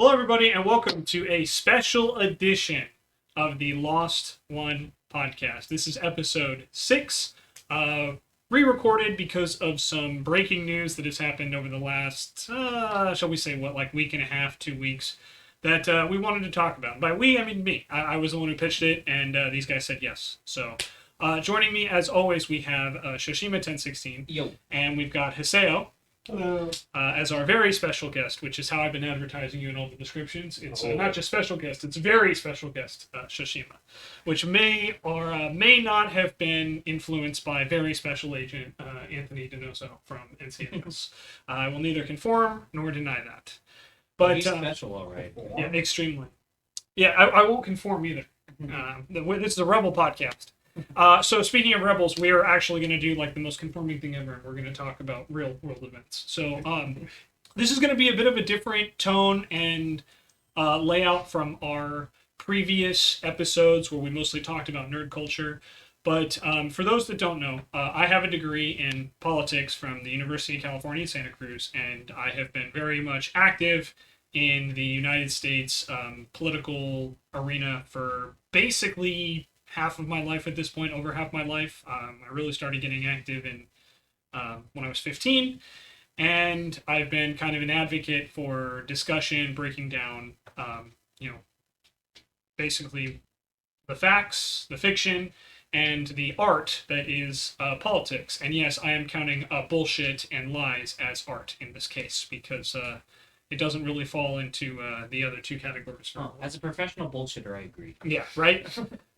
Hello, everybody, and welcome to a special edition of the Lost One podcast. This is episode 6, re-recorded because of some breaking news that has happened over the last, shall we say, week and a half, 2 weeks, that we wanted to talk about. By we, I mean me. I was the one who pitched it, and these guys said yes. So, joining me, as always, we have Shoshima 1016, Yo. and we've got Haseo. Hello. As our very special guest, which is how I've been advertising you in all the descriptions. It's not just special guest, it's very special guest, Shoshima, which may or may not have been influenced by very special agent Anthony Donoso from NCIS. I will neither confirm nor deny that. But He's special, all right. Yeah, extremely. Yeah, I won't conform either. This is a Rebel podcast. So speaking of Rebels, we are actually going to do like the most conforming thing ever. We're going to talk about real world events. So this is going to be a bit of a different tone and layout from our previous episodes where we mostly talked about nerd culture. But for those that don't know, I have a degree in politics from the University of California, Santa Cruz, and I have been very much active in the United States political arena for basically half of my life at this point, over half my life. I really started getting active in when I was 15, and I've been kind of an advocate for discussion, breaking down, basically the facts, the fiction, and the art that is politics. And yes, I am counting bullshit and lies as art in this case, because it doesn't really fall into the other two categories. As a professional bullshitter, I agree. Yeah, right?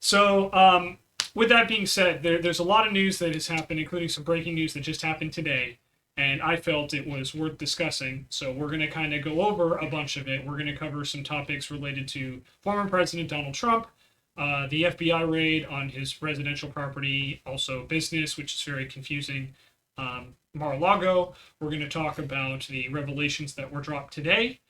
So, with that being said, there's a lot of news that has happened, including some breaking news that just happened today, and I felt it was worth discussing. So we're going to kind of go over a bunch of it. We're going to cover some topics related to former President Donald Trump, the FBI raid on his residential property, also business, which is very confusing, Mar-a-Lago. We're going to talk about the revelations that were dropped today,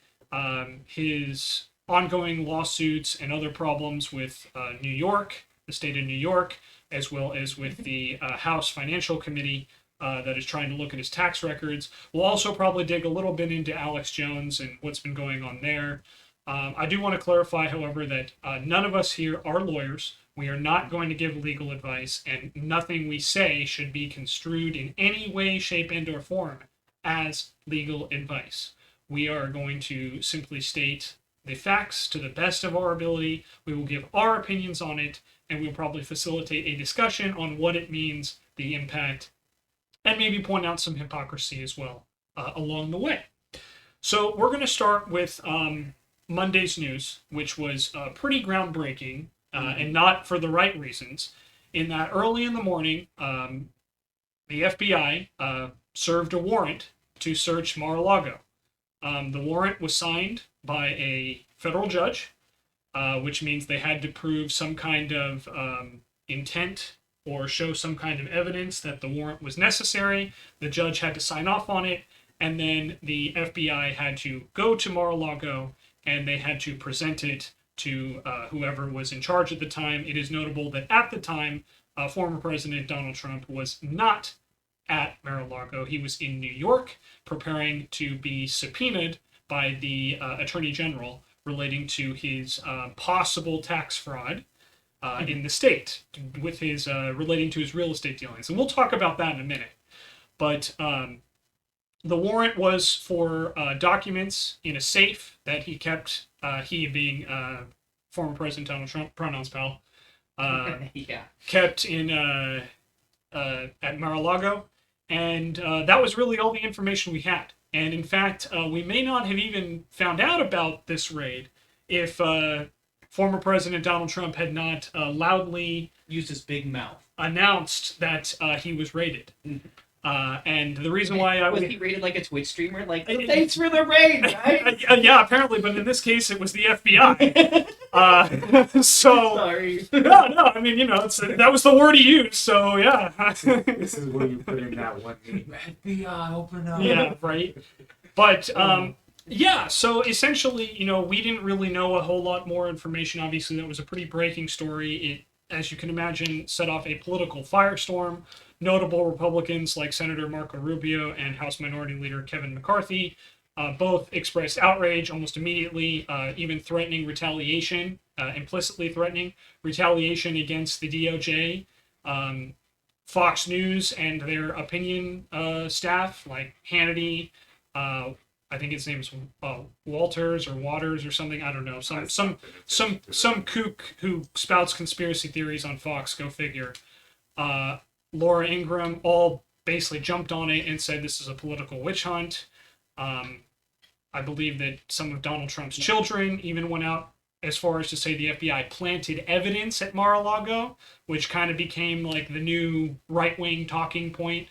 his ongoing lawsuits and other problems with New York, the state of New York, as well as with the House Financial Committee that is trying to look at his tax records. We'll also probably dig a little bit into Alex Jones and what's been going on there. I do want to clarify, however, that none of us here are lawyers. We are not going to give legal advice, and nothing we say should be construed in any way, shape, and or form as legal advice. We are going to simply state the facts to the best of our ability. We will give our opinions on it, and we'll probably facilitate a discussion on what it means, the impact, and maybe point out some hypocrisy as well along the way. So we're going to start with Monday's news, which was pretty groundbreaking, and not for the right reasons, in that early in the morning, the FBI served a warrant to search Mar-a-Lago. The warrant was signed by a federal judge, which means they had to prove some kind of intent or show some kind of evidence that the warrant was necessary. The judge had to sign off on it, and then the FBI had to go to Mar-a-Lago and they had to present it to whoever was in charge at the time. It is notable that at the time, former President Donald Trump was not at Mar-a-Lago. He was in New York preparing to be subpoenaed by the Attorney General relating to his possible tax fraud in the state, with his relating to his real estate dealings. And we'll talk about that in a minute. But the warrant was for documents in a safe that he kept, he being former President Donald Trump, pronouns pal, kept in at Mar-a-Lago. And that was really all the information we had. And in fact, we may not have even found out about this raid if former President Donald Trump had not loudly used his big mouth, announced that he was raided. And the reason why was he rated like a Twitch streamer? Like, thanks for the raid, right? Yeah, apparently, but in this case, it was the FBI. So sorry. No. I mean, that was the word he used. So yeah. This is where you put in that one name. FBI, open up. Yeah, right. But yeah. So essentially, we didn't really know a whole lot more information. Obviously, that was a pretty breaking story. It, as you can imagine, set off a political firestorm. Notable Republicans like Senator Marco Rubio and House Minority Leader Kevin McCarthy both expressed outrage almost immediately, even threatening retaliation, implicitly threatening retaliation against the DOJ. Fox News and their opinion staff, like Hannity, I think his name's Walters or Waters or something. I don't know. Some kook who spouts conspiracy theories on Fox. Go figure. Laura Ingraham all basically jumped on it and said this is a political witch hunt. I believe that some of Donald Trump's children even went out as far as to say the FBI planted evidence at Mar-a-Lago, which kind of became like the new right-wing talking point.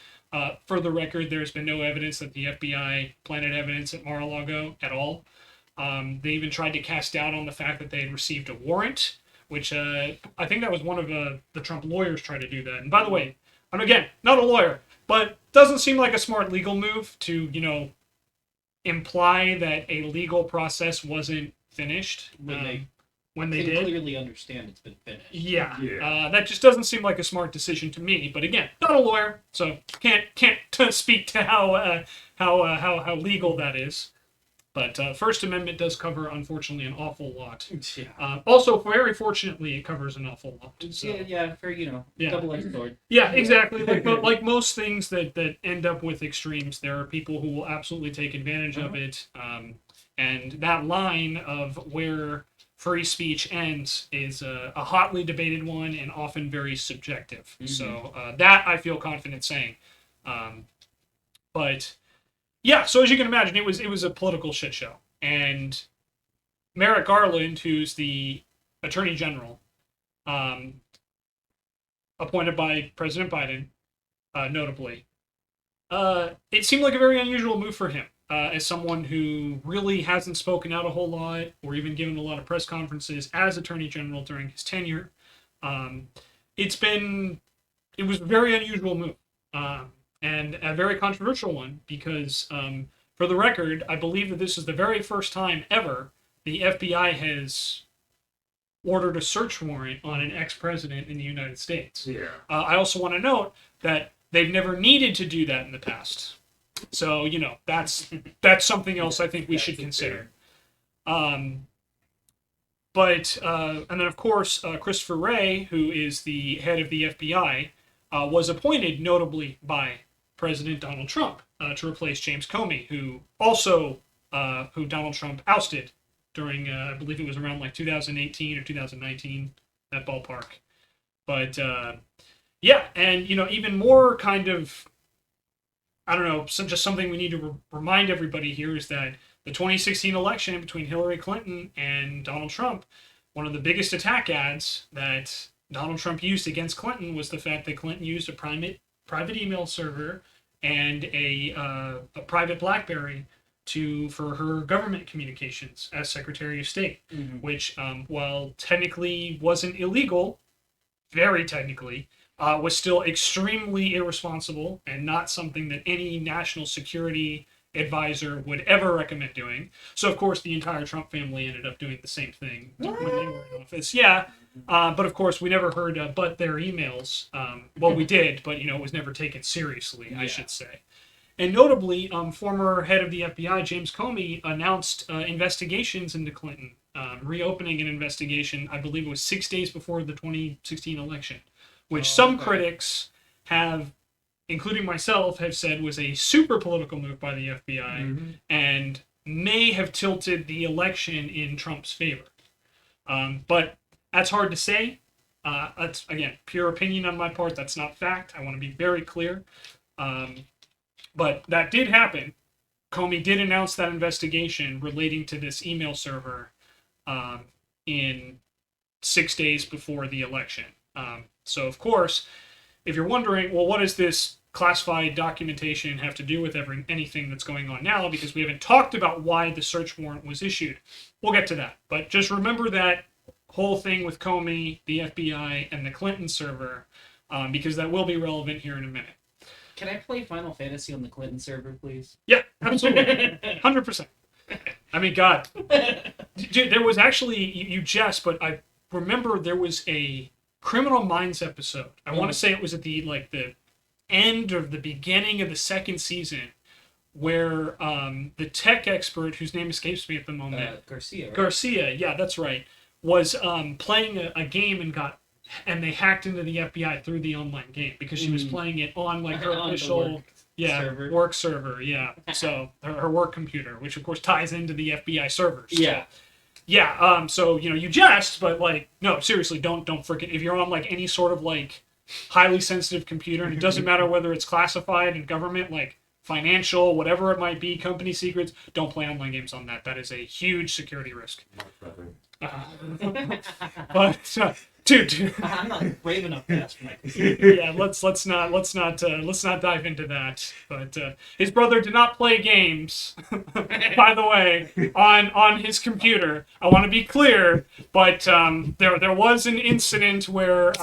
For the record, there's been no evidence that the FBI planted evidence at Mar-a-Lago at all. They even tried to cast doubt on the fact that they had received a warrant, which I think that was one of the Trump lawyers tried to do that. And by the way, I'm again not a lawyer, but doesn't seem like a smart legal move to, imply that a legal process wasn't finished when they did. Clearly understand it's been finished. Yeah. That just doesn't seem like a smart decision to me. But again, not a lawyer, so can't speak to how legal that is. But First Amendment does cover, unfortunately, an awful lot. Yeah. Also, very fortunately, it covers an awful lot. So. Yeah, for double-edged sword. Yeah, exactly. Like most things that end up with extremes, there are people who will absolutely take advantage of it. And that line of where free speech ends is a hotly debated one and often very subjective. Mm-hmm. So that I feel confident saying. But yeah, so as you can imagine, it was a political shit show. And Merrick Garland, who's the Attorney General, appointed by President Biden, notably, it seemed like a very unusual move for him. As someone who really hasn't spoken out a whole lot or even given a lot of press conferences as Attorney General during his tenure. It was a very unusual move and a very controversial one because, for the record, I believe that this is the very first time ever the FBI has ordered a search warrant on an ex-president in the United States. Yeah. I also want to note that they've never needed to do that in the past. So, that's something else I think we should consider. And then, of course, Christopher Wray, who is the head of the FBI, was appointed notably by President Donald Trump to replace James Comey, who Donald Trump ousted during, I believe it was around like 2018 or 2019, that ballpark. But, yeah, and, even more kind of, I don't know, just something we need to remind everybody here is that the 2016 election between Hillary Clinton and Donald Trump, one of the biggest attack ads that Donald Trump used against Clinton was the fact that Clinton used a private email server and a private BlackBerry for her government communications as Secretary of State, mm-hmm. which, while technically wasn't illegal, very technically, was still extremely irresponsible and not something that any national security advisor would ever recommend doing. So, of course, the entire Trump family ended up doing the same thing when they were in office. Yeah, but of course, we never heard but their emails. Well, we did, but, it was never taken seriously, I should say. And notably, former head of the FBI, James Comey, announced investigations into Clinton, reopening an investigation, I believe it was 6 days before the 2016 election. Which some critics have, including myself, have said was a super political move by the FBI mm-hmm. and may have tilted the election in Trump's favor. But that's hard to say. That's, again, pure opinion on my part. That's not fact. I want to be very clear. But that did happen. Comey did announce that investigation relating to this email server in 6 days before the election. So, of course, if you're wondering, well, what does this classified documentation have to do with anything that's going on now? Because we haven't talked about why the search warrant was issued. We'll get to that. But just remember that whole thing with Comey, the FBI, and the Clinton server, because that will be relevant here in a minute. Can I play Final Fantasy on the Clinton server, please? Yeah, absolutely. 100%. I mean, God. There was actually, you jest, but I remember there was a Criminal Minds episode. I want to say it was at the end or the beginning of the second season where the tech expert, whose name escapes me at the moment, Garcia. Right? Garcia, yeah, that's right, was playing a game and they hacked into the FBI through the online game because she was playing it on like her On the official server. work server, yeah. So her work computer, which of course ties into the FBI servers. Yeah. So, yeah. So you jest, but like no, seriously, don't forget if you're on like any sort of like highly sensitive computer, and it doesn't matter whether it's classified in government, like financial, whatever it might be, company secrets, don't play online games on that. That is a huge security risk. But dude, I'm not brave enough to ask for my computer. yeah, let's not dive into that. But his brother did not play games, by the way, on his computer. I want to be clear, but there was an incident where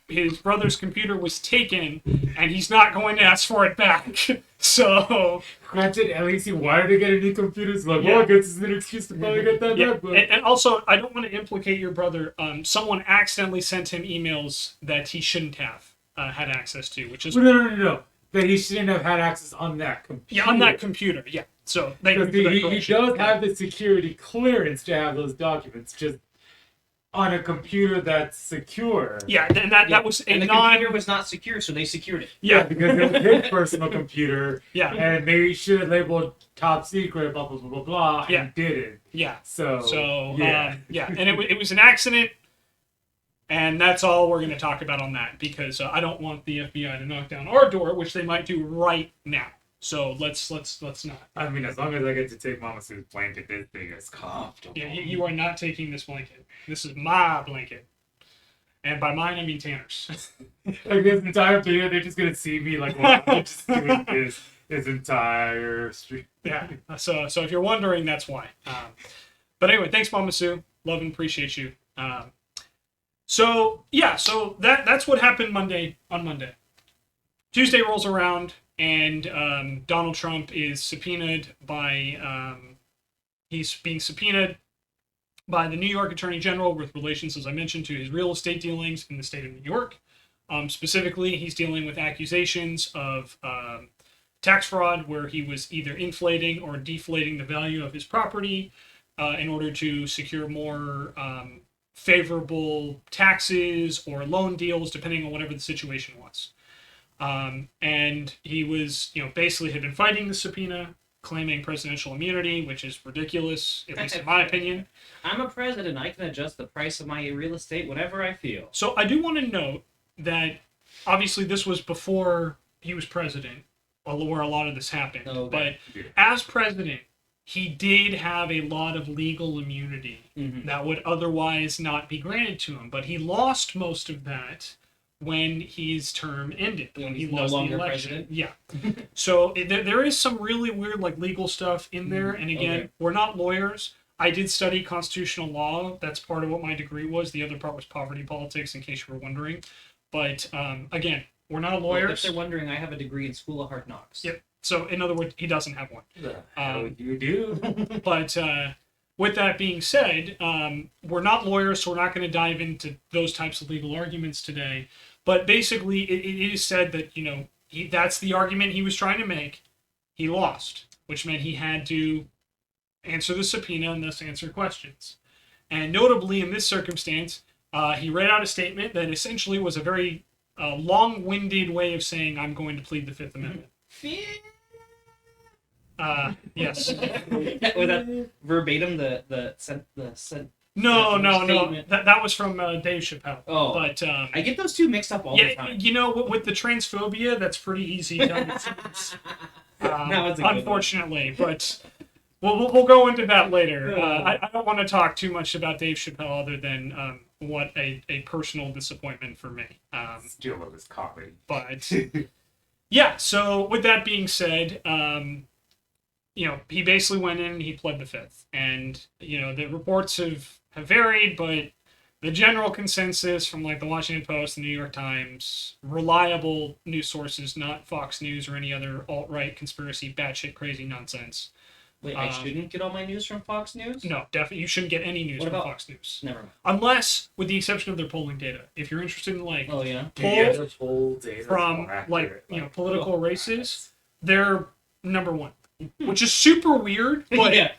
his brother's computer was taken, and he's not going to ask for it back. So, Granted, at least he wanted to get a new computer, so like, Yeah. well, I guess it's an excuse to probably get that yeah. back. But And also, I don't want to implicate your brother. Someone accidentally sent him emails that he shouldn't have had access to, which is no. That he shouldn't have had access on that computer. yeah, on that computer. Yeah. So thank you Because for that he correction. does have the security clearance to have those documents, just on a computer that's secure. Yeah, and that was a And the computer was not secure, so they secured it. Yeah, Because it was his personal computer, yeah, and they should have labeled top secret, blah, blah, blah, blah, blah, Yeah. and didn't. yeah. So, So yeah. and it was an accident, and that's all we're going to talk about on that because I don't want the FBI to knock down our door, which they might do right now. So let's not. I mean, as long as I get to take Mama Sue's blanket, this thing is comfortable. Yeah, you are not taking this blanket. This is my blanket, and by mine I mean Tanner's. Like, this entire video, they're just gonna see me, like, while I'm just doing this entire street. Yeah. So if you're wondering, that's why. But anyway, thanks, Mama Sue. Love and appreciate you. So that's what happened on Monday. Tuesday rolls around, and Donald Trump is subpoenaed by he's being subpoenaed by the New York Attorney General with relations, as I mentioned, to his real estate dealings in the state of New York. Specifically, he's dealing with accusations of tax fraud, where he was either inflating or deflating the value of his property in order to secure more favorable taxes or loan deals, depending on whatever the situation was. And he was, basically had been fighting the subpoena, claiming presidential immunity, which is ridiculous, at least in my opinion. I'm a president. I can adjust the price of my real estate whenever I feel. So I do want to note that obviously this was before he was president, where a lot of this happened. Okay. But as president, he did have a lot of legal immunity that would otherwise not be granted to him. But he lost most of that when his term ended, when he he's no lost the longer election. president? Yeah. So there is some really weird legal stuff in there. And again, Okay. we're not lawyers. I did study constitutional law. That's part of what my degree was. The other part was poverty politics, in case you were wondering. But again, we're not Well, lawyers. if they're wondering, I have a degree in School of Hard Knocks. Yep. So in other words, he doesn't have one. How you do? But with that being said, we're not lawyers, so we're not going to dive into those types of legal arguments today. But basically, it is said that, that's the argument he was trying to make. He lost, which meant he had to answer the subpoena and thus answer questions. And notably, in this circumstance, he read out a statement that essentially was a very long-winded way of saying, I'm going to plead the Fifth Amendment. Yes. Was that verbatim the No. statement? That was from Dave Chappelle. Oh. But I get those two mixed up all the yeah, time. with the transphobia, that's pretty easy to understand. That was a good one. Unfortunately, but we'll go into that later. I don't want to talk too much about Dave Chappelle other than what a personal disappointment for me. Still love his comedy. But yeah, so with that being said, he basically went in and he pled the Fifth. And, the reports have varied, but the general consensus from the Washington Post, the New York Times, reliable news sources, not Fox News or any other alt-right conspiracy, batshit crazy nonsense. Wait, I shouldn't get all my news from Fox News? No, definitely you shouldn't get any news What from about- Fox News. Never mind. Unless, with the exception of their polling data. If you're interested in Oh, yeah? polls the whole data from, more accurate, political races, their number one, which is super weird. But yeah.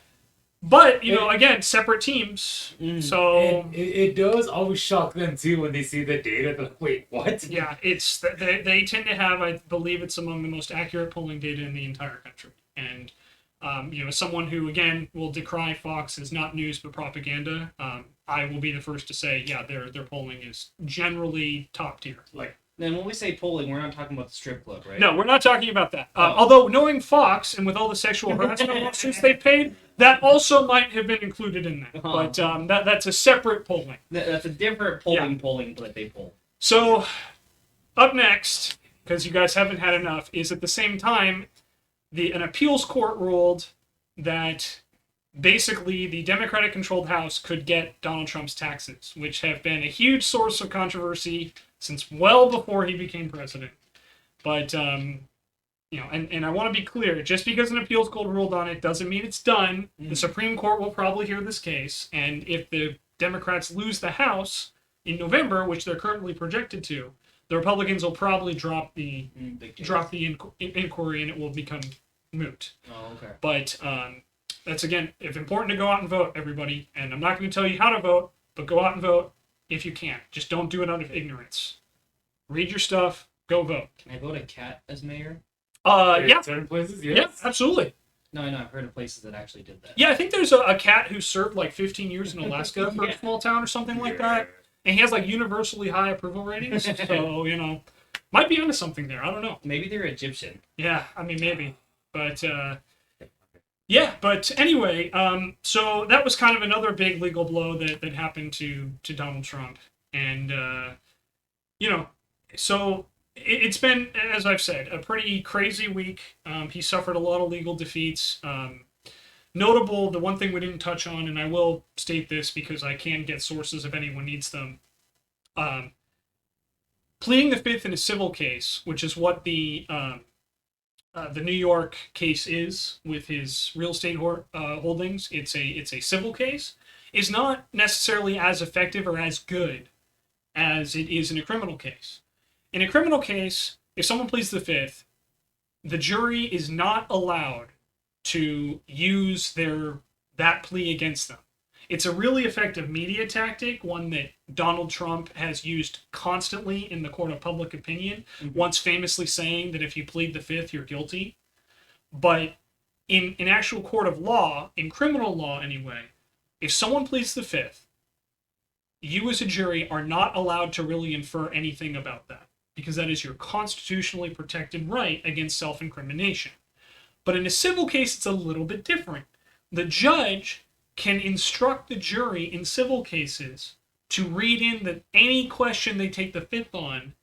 but you know, again, separate teams. So And it does always shock them too when they see the data. They're like, wait, what? yeah, it's they tend to have, I believe, it's among the most accurate polling data in the entire country. And you know, as someone who again will decry Fox as not news but propaganda, I will be the first to say, yeah, their polling is generally top tier. Like, Then when we say polling, we're not talking about the strip club, right? no, we're not talking about that. Although knowing Fox and with all the sexual harassment lawsuits they've paid, that also might have been included in that. But that's a separate polling. That's a different polling that they poll. So, up next, because you guys haven't had enough, is at the same time, an appeals court ruled that basically the Democratic-controlled House could get Donald Trump's taxes, which have been a huge source of controversy since well before he became president. But, you know, and I want to be clear, just because an appeals court ruled on it doesn't mean it's done. The Supreme Court will probably hear this case, and if the Democrats lose the House in November, which they're currently projected to, the Republicans will probably drop the inquiry, and it will become moot. Oh, okay. But that's, again, if important to go out and vote, everybody. And I'm not going to tell you how to vote, but go out and vote if you can. Just don't do it out of ignorance. Read your stuff. Go vote. Can I vote a cat as mayor? Yeah. Certain places, yes. Yeah, absolutely. No, I know. I've heard of places that actually did that. Yeah, I think there's a cat who served like 15 years in Alaska for a small town or something like that. And he has like universally high approval ratings. So, you know, might be onto something there. I don't know. Maybe they're Egyptian. Yeah, I mean, maybe. But, yeah, but anyway, so that was kind of another big legal blow that happened to Donald Trump. And, you know, so it's been, as I've said, a pretty crazy week. He suffered a lot of legal defeats. Notable, the one thing we didn't touch on, and I will state this because I can get sources if anyone needs them. Pleading the fifth in a civil case, which is what the New York case is with his real estate holdings. It's a civil case. Is not necessarily as effective or as good as it is in a criminal case. In a criminal case, if someone pleads the fifth, the jury is not allowed to use that plea against them. It's a really effective media tactic, one that Donald Trump has used constantly in the court of public opinion, once famously saying that if you plead the fifth, you're guilty. But in actual court of law, in criminal law anyway, if someone pleads the fifth, you as a jury are not allowed to really infer anything about that, because that is your constitutionally protected right against self-incrimination. But in a civil case, it's a little bit different. The judge can instruct the jury in civil cases to read in that any question they take the fifth on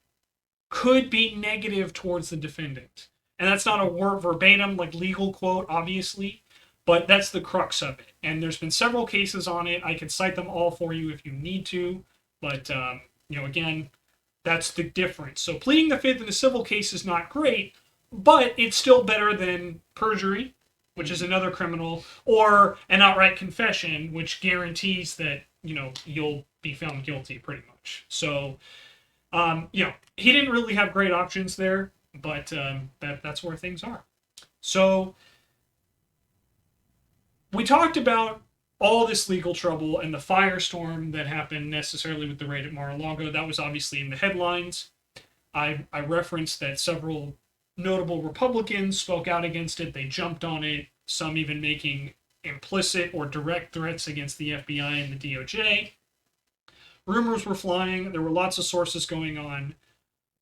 could be negative towards the defendant. And that's not a verbatim, like, legal quote, obviously, but that's the crux of it. And there's been several cases on it. I can cite them all for you if you need to, but, you know, again, that's the difference. So pleading the fifth in a civil case is not great, but it's still better than perjury, which is another criminal, or an outright confession, which guarantees that, you know, you'll be found guilty pretty much. So, you know, he didn't really have great options there, but that's where things are. So we talked about all this legal trouble and the firestorm that happened necessarily with the raid at Mar-a-Lago. That was obviously in the headlines. I referenced that several notable Republicans spoke out against it. They jumped on it, some even making implicit or direct threats against the FBI and the DOJ. Rumors were flying. There were lots of sources going on.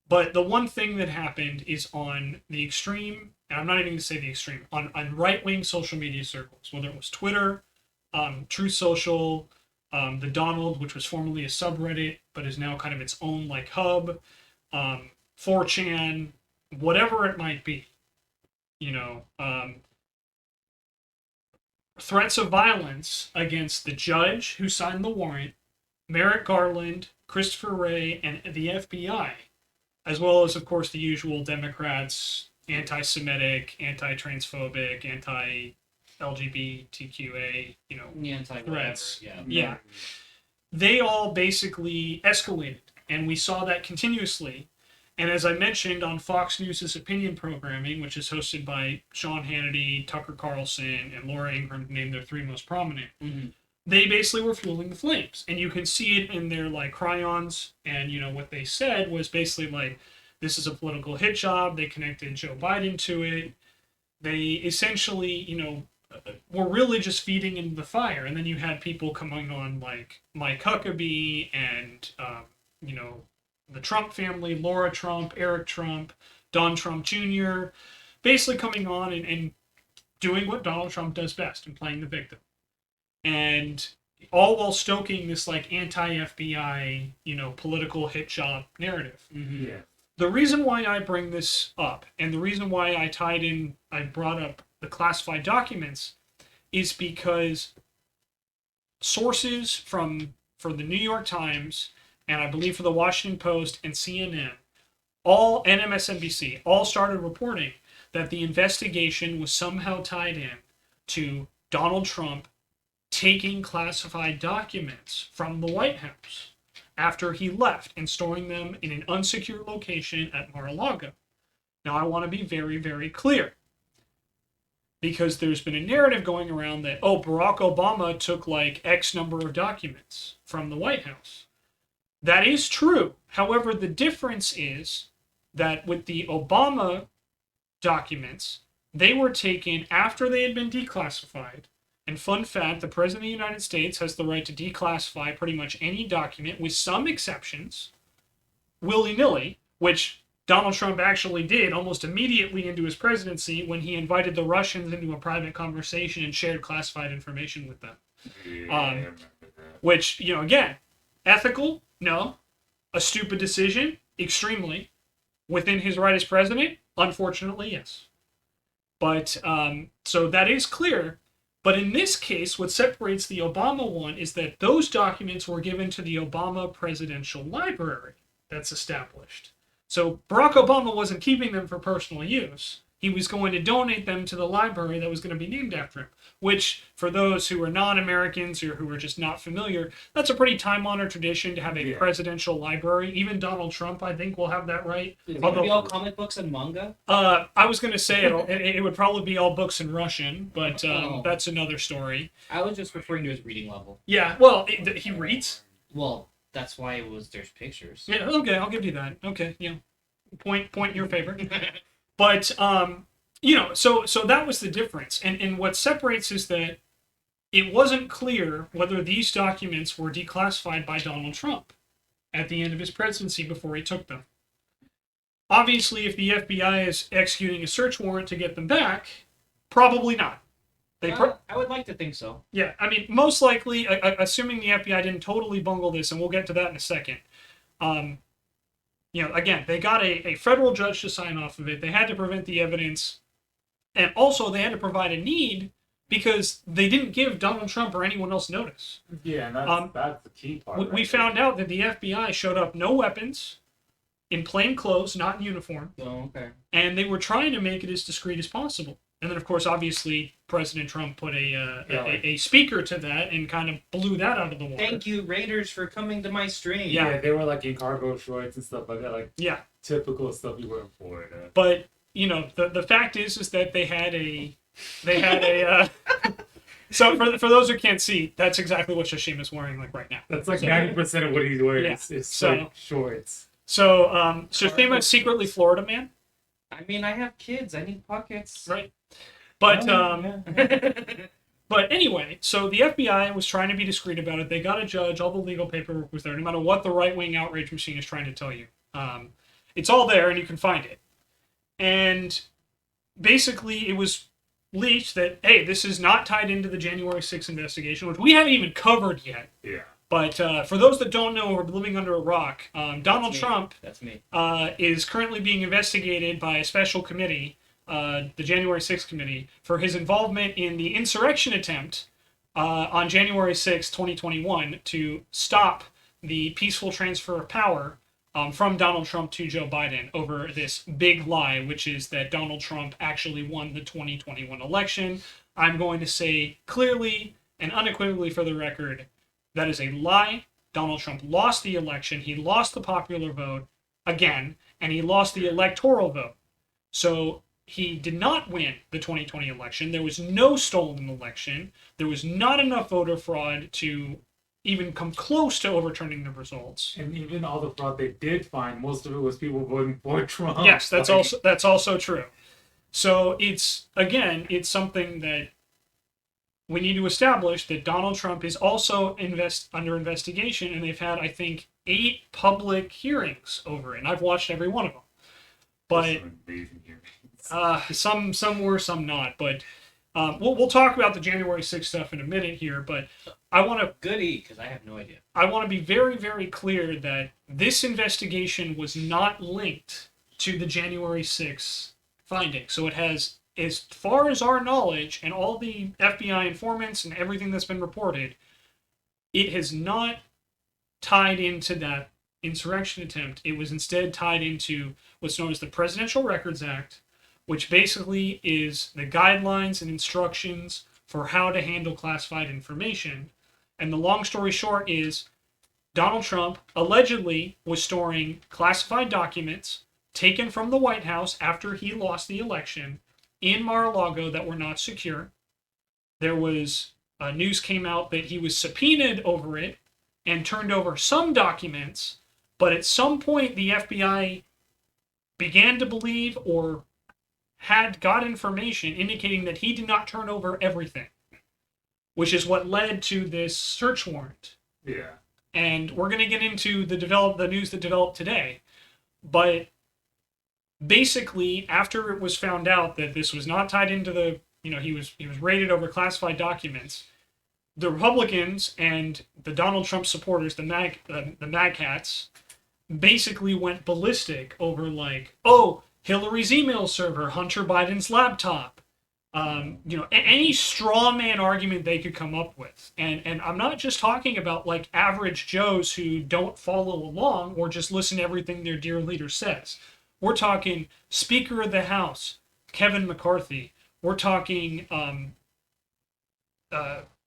But the one thing that happened is on the extreme, and I'm not even going to say the extreme, on right-wing social media circles, whether it was Twitter, Truth Social, the Donald, which was formerly a subreddit, but is now kind of its own like hub, 4chan, whatever it might be, you know, threats of violence against the judge who signed the warrant, Merrick Garland, Christopher Wray, and the FBI, as well as, of course, the usual Democrats, anti-Semitic, anti-transphobic, anti-LGBTQA, you know, threats. Yeah. They all basically escalated, and we saw that continuously. And as I mentioned on Fox News' opinion programming, which is hosted by Sean Hannity, Tucker Carlson, and Laura Ingraham, to name their three most prominent, they basically were fueling the flames. And you can see it in their like cryons. And what they said was basically like, this is a political hit job. They connected Joe Biden to it. They essentially, were really just feeding into the fire. And then you had people coming on like Mike Huckabee and, the Trump family, Laura Trump, Eric Trump, Don Trump Jr., basically coming on and doing what Donald Trump does best and playing the victim. And all while stoking this like anti-FBI, political hit job narrative. Yeah. The reason why I bring this up and the reason why I brought up the classified documents is because sources for the New York Times and I believe for the Washington Post and CNN, and MSNBC, all started reporting that the investigation was somehow tied in to Donald Trump taking classified documents from the White House after he left and storing them in an unsecured location at Mar-a-Lago. Now, I want to be very, very clear, because there's been a narrative going around that, Barack Obama took like X number of documents from the White House. That is true. However, the difference is that with the Obama documents, they were taken after they had been declassified. And fun fact, the President of the United States has the right to declassify pretty much any document, with some exceptions, willy-nilly, which Donald Trump actually did almost immediately into his presidency when he invited the Russians into a private conversation and shared classified information with them. Which, again, ethical? No. A stupid decision? Extremely. Within his right as president? Unfortunately, yes. But, so that is clear. But in this case, what separates the Obama one is that those documents were given to the Obama Presidential Library that's established. So Barack Obama wasn't keeping them for personal use. He was going to donate them to the library that was going to be named after him, which, for those who are non-Americans or who are just not familiar, that's a pretty time-honored tradition to have a presidential library. Even Donald Trump, I think, will have that right. Is it going to be all comic books and manga? I was going to say it would probably be all books in Russian, but that's another story. I was just referring to his reading level. Yeah, well, he reads. Well, that's why there's pictures. Yeah, okay, I'll give you that. Okay, point in your favor. But, so that was the difference. And what separates is that it wasn't clear whether these documents were declassified by Donald Trump at the end of his presidency before he took them. Obviously, if the FBI is executing a search warrant to get them back, probably not. I would like to think so. Yeah, I mean, most likely, assuming the FBI didn't totally bungle this, and we'll get to that in a second, again, they got a federal judge to sign off of it. They had to prevent the evidence. And also, they had to provide a need because they didn't give Donald Trump or anyone else notice. Yeah, that's the key part. We found out that the FBI showed up no weapons, in plain clothes, not in uniform. Oh, okay. And they were trying to make it as discreet as possible. And then, of course, obviously, President Trump put a speaker to that and kind of blew that out of the water. Thank you, Raiders, for coming to my stream. Yeah, they were like in cargo shorts and stuff like that. Like, typical stuff you wear in Florida. But, the fact is that they had a so for those who can't see, that's exactly what Shoshima's wearing like right now. That's like 90% of what he's wearing is shorts. So, Shoshima's secretly Florida man. I mean, I have kids. I need pockets. Right. But, but anyway, so the FBI was trying to be discreet about it. They got a judge. All the legal paperwork was there. No matter what the right-wing outrage machine is trying to tell you. It's all there, and you can find it. And basically, it was leaked that, hey, this is not tied into the January 6th investigation, which we haven't even covered yet. Yeah. But for those that don't know or are living under a rock, Donald Trump is currently being investigated by a special committee, the January 6th committee, for his involvement in the insurrection attempt on January 6, 2021, to stop the peaceful transfer of power from Donald Trump to Joe Biden over this big lie, which is that Donald Trump actually won the 2021 election. I'm going to say clearly and unequivocally for the record, that is a lie. Donald Trump lost the election. He lost the popular vote again. and he lost the electoral vote. So he did not win the 2020 election. There was no stolen election. There was not enough voter fraud to even come close to overturning the results. And even all the fraud they did find, most of it was people voting for Trump. Yes, that's also true. So it's something that we need to establish, that Donald Trump is also under investigation, and they've had, I think, 8 public hearings over it, and I've watched every one of them. But some amazing hearings. some were, some not. But we'll talk about the January 6th stuff in a minute here. But I want to goody, because I have no idea. I want to be very, very clear that this investigation was not linked to the January 6th finding. So it has, as far as our knowledge and all the FBI informants and everything that's been reported, it has not tied into that insurrection attempt. It was instead tied into what's known as the Presidential Records Act, which basically is the guidelines and instructions for how to handle classified information. And the long story short is Donald Trump allegedly was storing classified documents taken from the White House after he lost the election in Mar-a-Lago that were not secure. There was news came out that he was subpoenaed over it and turned over some documents, but at some point the FBI began to believe or got information indicating that he did not turn over everything, which is what led to this search warrant. Yeah. And we're going to get into the news that developed today. But basically, after it was found out that this was not tied into the, he was raided over classified documents, the Republicans and the Donald Trump supporters, the MAG hats, basically went ballistic over Hillary's email server, Hunter Biden's laptop, any straw man argument they could come up with. And I'm not just talking about average Joes who don't follow along or just listen to everything their dear leader says. We're talking Speaker of the House, Kevin McCarthy. We're talking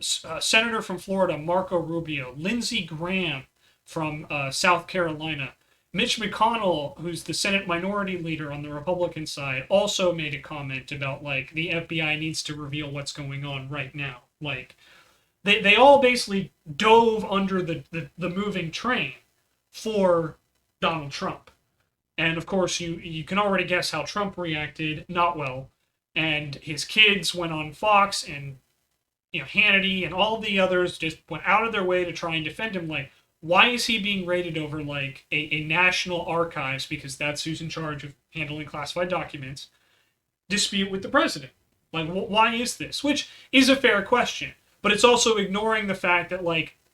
Senator from Florida, Marco Rubio, Lindsey Graham from South Carolina. Mitch McConnell, who's the Senate Minority Leader on the Republican side, also made a comment about the FBI needs to reveal what's going on right now. They all basically dove under the moving train for Donald Trump. And of course, you can already guess how Trump reacted, not well. And his kids went on Fox, and Hannity and all the others just went out of their way to try and defend him. Why is he being raided over a national archives, because that's who's in charge of handling classified documents, dispute with the president? Why is this? Which is a fair question, but it's also ignoring the fact that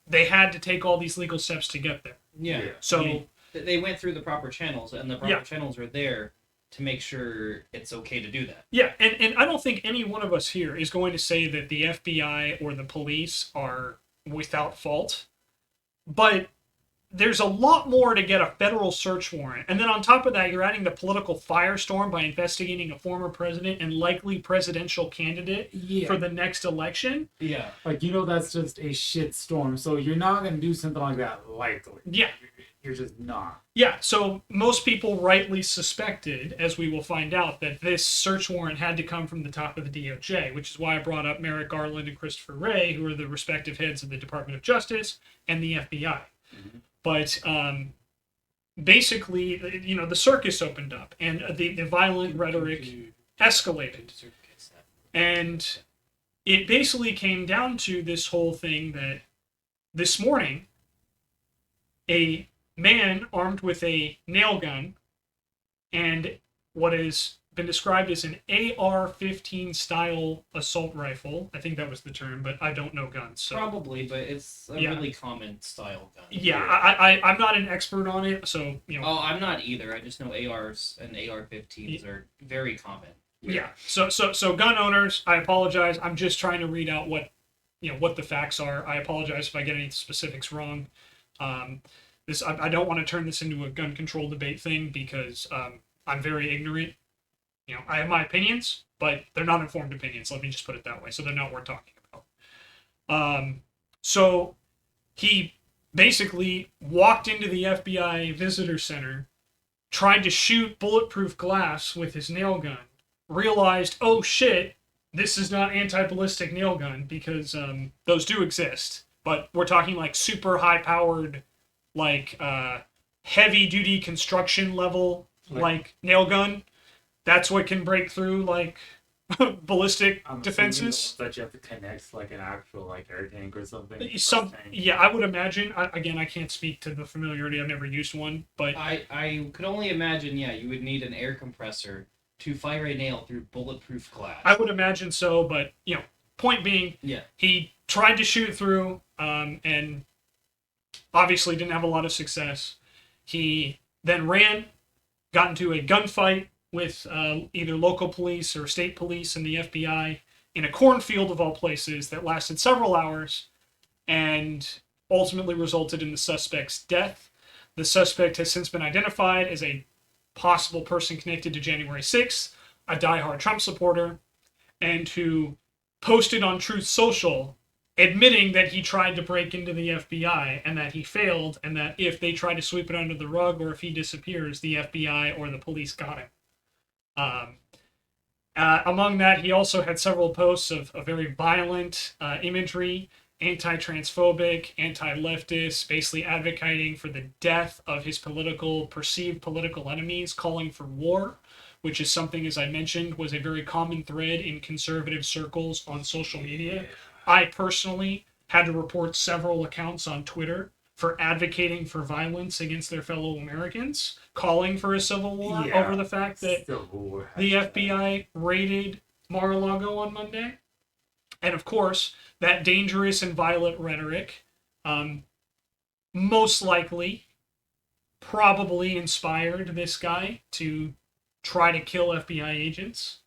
they had to take all these legal steps to get there. Yeah. So they went through the proper channels, and the proper channels are there to make sure it's okay to do that. Yeah, and I don't think any one of us here is going to say that the FBI or the police are without fault. But there's a lot more to get a federal search warrant. And then on top of that, you're adding the political firestorm by investigating a former president and likely presidential candidate for the next election. Yeah. That's just a shit storm. So you're not going to do something like that likely. Yeah. You're just not. Yeah, so most people rightly suspected, as we will find out, that this search warrant had to come from the top of the DOJ, which is why I brought up Merrick Garland and Christopher Wray, who are the respective heads of the Department of Justice and the FBI. Mm-hmm. But basically, the circus opened up, and the violent rhetoric escalated. And it basically came down to this whole thing that this morning, a man armed with a nail gun and what has been described as an AR-15 style assault rifle. I think that was the term, but I don't know guns. So. Probably, but it's a really common style gun. Yeah, I'm not an expert on it, so Oh, I'm not either. I just know ARs and AR-15s are very common. Yeah. So gun owners, I apologize. I'm just trying to read out what the facts are. I apologize if I get any specifics wrong. I don't want to turn this into a gun control debate thing because I'm very ignorant. I have my opinions, but they're not informed opinions. Let me just put it that way. So they're not worth talking about. So he basically walked into the FBI visitor center tried to shoot bulletproof glass with his nail gun, realized, oh shit, this is not anti-ballistic nail gun, because those do exist, but we're talking like super high-powered, like heavy-duty construction level, like nail gun. That's what can break through like ballistic defenses. That you have to connect like an actual like air tank or something. Yeah, I would imagine. Again, I can't speak to the familiarity. I've never used one, but I could only imagine. Yeah, you would need an air compressor to fire a nail through bulletproof glass. I would imagine so. But point being, Yeah. he tried to shoot through, and obviously didn't have a lot of success. He then ran, got into a gunfight with either local police or state police and the FBI in a cornfield of all places that lasted several hours and ultimately resulted in the suspect's death. The suspect has since been identified as a possible person connected to January 6th, a diehard Trump supporter, and who posted on Truth Social admitting that he tried to break into the FBI and that he failed, and that if they try to sweep it under the rug or if he disappears, the FBI or the police got him. Among that, he also had several posts of very violent imagery, anti-transphobic, anti-leftist, basically advocating for the death of his perceived political enemies, calling for war, which is something, as I mentioned, was a very common thread in conservative circles on social media. I personally had to report several accounts on Twitter for advocating for violence against their fellow Americans, calling for a civil war over the fact that the FBI raided Mar-a-Lago on Monday. And of course, that dangerous and violent rhetoric most likely probably inspired this guy to try to kill FBI agents.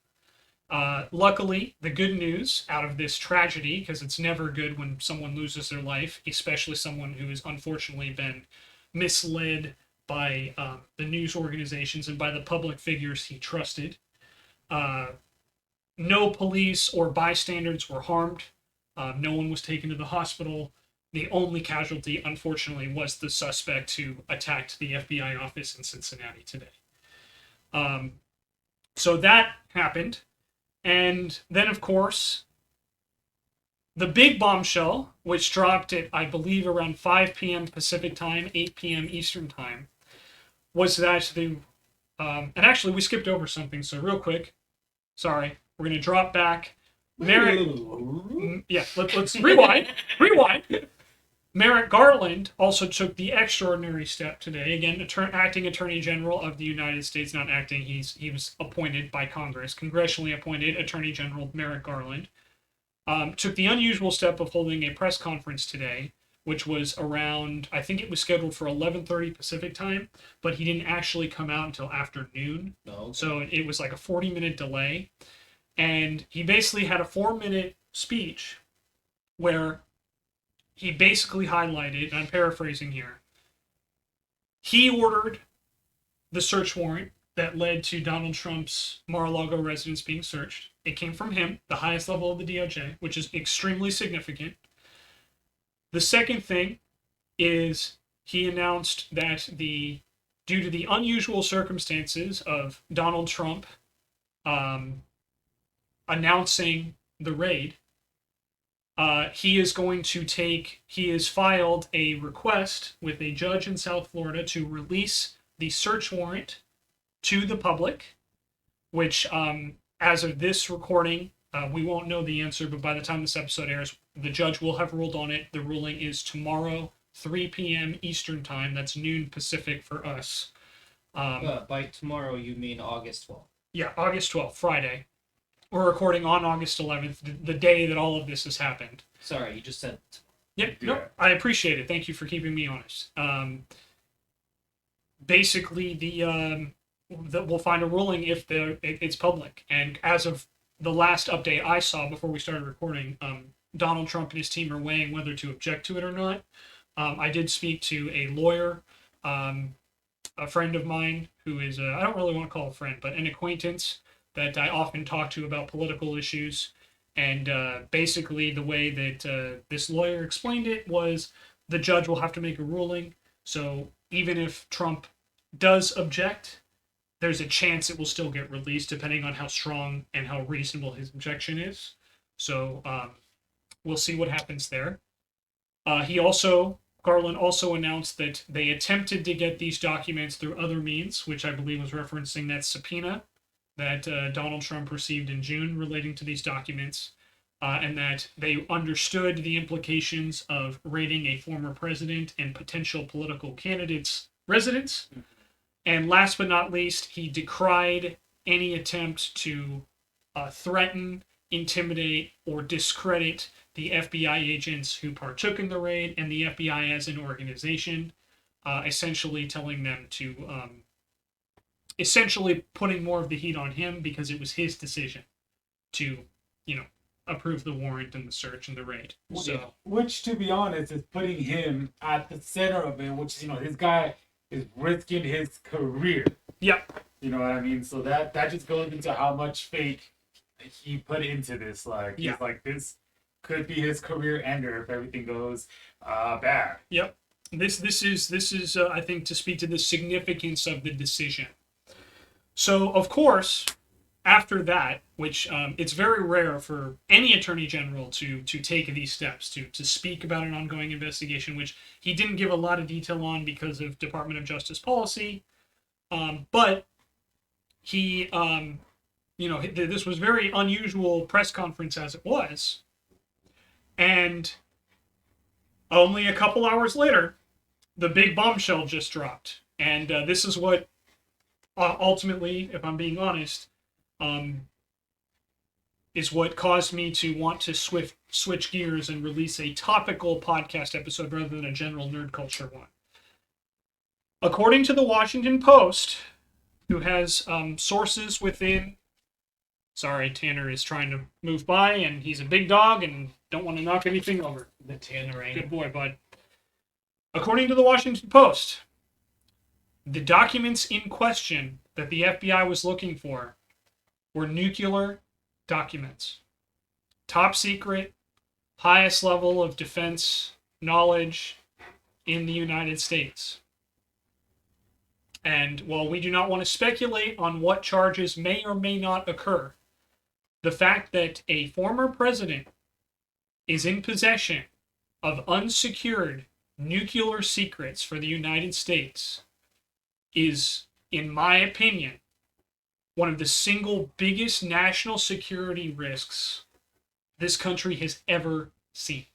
Luckily, the good news out of this tragedy, because it's never good when someone loses their life, especially someone who has unfortunately been misled by the news organizations and by the public figures he trusted. No police or bystanders were harmed. No one was taken to the hospital. The only casualty, unfortunately, was the suspect who attacked the FBI office in Cincinnati today. So that happened. And then, of course, the big bombshell, which dropped at, I believe, around 5 p.m. Pacific time, 8 p.m. Eastern time, was that and actually, we skipped over something, so real quick, sorry, we're going to drop back. Let's rewind. Merrick Garland also took the extraordinary step today. Again, acting Attorney General of the United States, not acting, he was appointed by Congress, congressionally appointed Attorney General Merrick Garland, took the unusual step of holding a press conference today, which was around, I think it was scheduled for 11:30 Pacific time, but he didn't actually come out until afternoon. Okay. So it was like a 40-minute delay. And he basically had a 4-minute speech where he basically highlighted, and I'm paraphrasing here, he ordered the search warrant that led to Donald Trump's Mar-a-Lago residence being searched. It came from him, the highest level of the DOJ, which is extremely significant. The second thing is he announced that due to the unusual circumstances of Donald Trump announcing the raid, he has filed a request with a judge in South Florida to release the search warrant to the public, which, as of this recording, we won't know the answer, but by the time this episode airs, the judge will have ruled on it. The ruling is tomorrow, 3 p.m. Eastern time. That's noon Pacific for us. by tomorrow, you mean August 12th? Yeah, August 12th, Friday. We're recording on August 11th, the day that all of this has happened. Sorry, you just said. Yeah, no, I appreciate it. Thank you for keeping me honest. Basically, we'll find a ruling if it's public. And as of the last update I saw before we started recording, Donald Trump and his team are weighing whether to object to it or not. I did speak to a lawyer, a friend of mine who is, I don't really want to call a friend, but an acquaintance that I often talk to about political issues. And basically the way that this lawyer explained it was the judge will have to make a ruling. So even if Trump does object, there's a chance it will still get released, depending on how strong and how reasonable his objection is. So we'll see what happens there. Garland also announced that they attempted to get these documents through other means, which I believe was referencing that subpoena that Donald Trump received in June relating to these documents, and that they understood the implications of raiding a former president and potential political candidates' residence. And last but not least, he decried any attempt to threaten, intimidate, or discredit the FBI agents who partook in the raid and the FBI as an organization, essentially telling them to, essentially putting more of the heat on him because it was his decision to, approve the warrant and the search and the raid. So, which, to be honest, is putting him at the center of it, which, this guy is risking his career. Yep. You know what I mean? So that just goes into how much faith he put into this. He's like, this could be his career ender if everything goes bad. Yep. This is I think, to speak to the significance of the decision. So, of course, after that, which it's very rare for any attorney general to take these steps, to speak about an ongoing investigation, which he didn't give a lot of detail on because of Department of Justice policy, but he, this was very unusual press conference as it was, and only a couple hours later, the big bombshell just dropped, and this is what ultimately, if I'm being honest, is what caused me to want to switch gears and release a topical podcast episode rather than a general nerd culture one. According to the Washington Post, who has sources within... Sorry, Tanner is trying to move by, and he's a big dog and don't want to knock anything over. The Tannerang. Good boy, bud. According to the Washington Post, the documents in question that the FBI was looking for were nuclear documents. Top secret, highest level of defense knowledge in the United States. And while we do not want to speculate on what charges may or may not occur, the fact that a former president is in possession of unsecured nuclear secrets for the United States is, in my opinion, one of the single biggest national security risks this country has ever seen.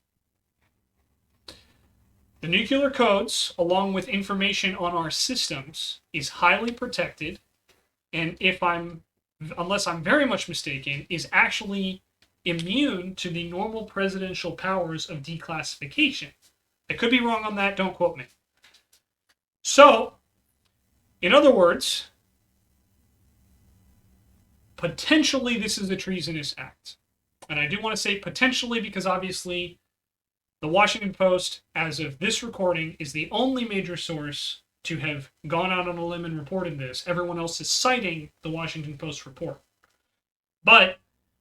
The nuclear codes, along with information on our systems, is highly protected, and unless I'm very much mistaken, is actually immune to the normal presidential powers of declassification. I could be wrong on that, don't quote me. So, in other words, potentially this is a treasonous act. And I do want to say potentially because obviously the Washington Post, as of this recording, is the only major source to have gone out on a limb and reported this. Everyone else is citing the Washington Post report. But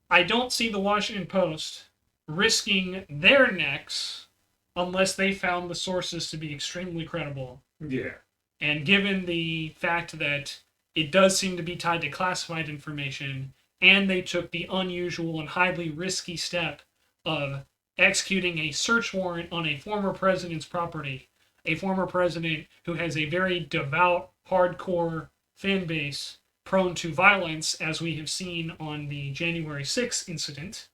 I don't see the Washington Post risking their necks unless they found the sources to be extremely credible. Yeah. And given the fact that it does seem to be tied to classified information, and they took the unusual and highly risky step of executing a search warrant on a former president's property, a former president who has a very devout, hardcore fan base prone to violence, as we have seen on the January 6th incident,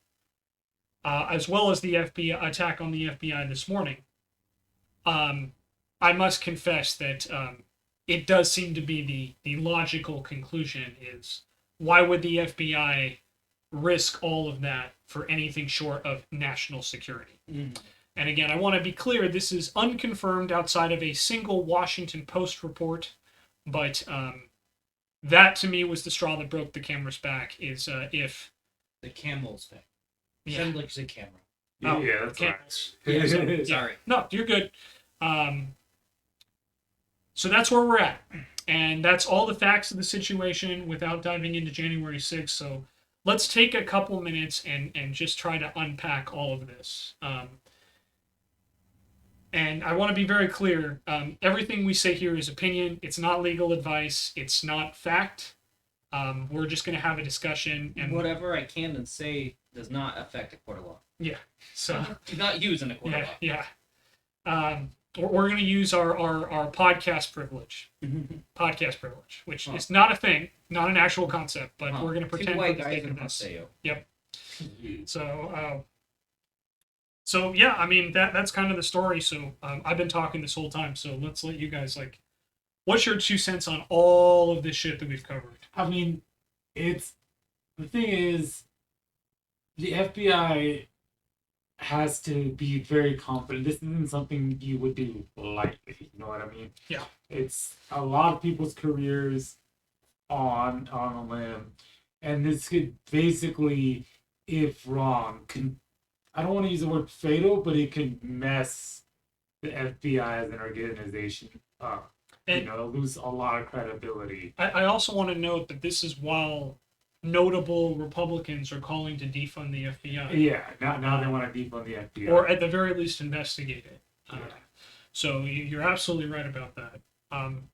as well as the FBI attack on the FBI this morning. I must confess that it does seem to be the logical conclusion is, why would the FBI risk all of that for anything short of national security? Mm. And again, I want to be clear, this is unconfirmed outside of a single Washington Post report, but that to me was the straw that broke the camera's back, is if... The camel's thing. Yeah. Sounded like you said camera. Oh, Yeah, that's camels. right. Yeah, Sorry. No, you're good. So that's where we're at. And that's all the facts of the situation without diving into January 6th. So let's take a couple minutes and just try to unpack all of this. And I want to be very clear. Everything we say here is opinion. It's not legal advice. It's not fact. We're just going to have a discussion. And whatever I can and say does not affect a court of law. Yeah. So. Not used in a court of law. Yeah. We're going to use our podcast privilege. Podcast privilege, which is not a thing, not an actual concept, but we're going to pretend. Two white for the guys sake in of this. Haseo. Yep. So yeah, I mean that's kind of the story. So I've been talking this whole time. So let's let you guys what's your 2 cents on all of this shit that we've covered? I mean, the thing is, the FBI has to be very confident. This isn't something you would do lightly. You know what I mean? Yeah. It's a lot of people's careers on a limb, and this could basically, if wrong, I don't want to use the word fatal, but it can mess the FBI as an organization up. And lose a lot of credibility. I also want to note that this is while notable Republicans are calling to defund the FBI. Yeah, now they want to defund the FBI. Or at the very least investigate it. Yeah. So you're absolutely right about that.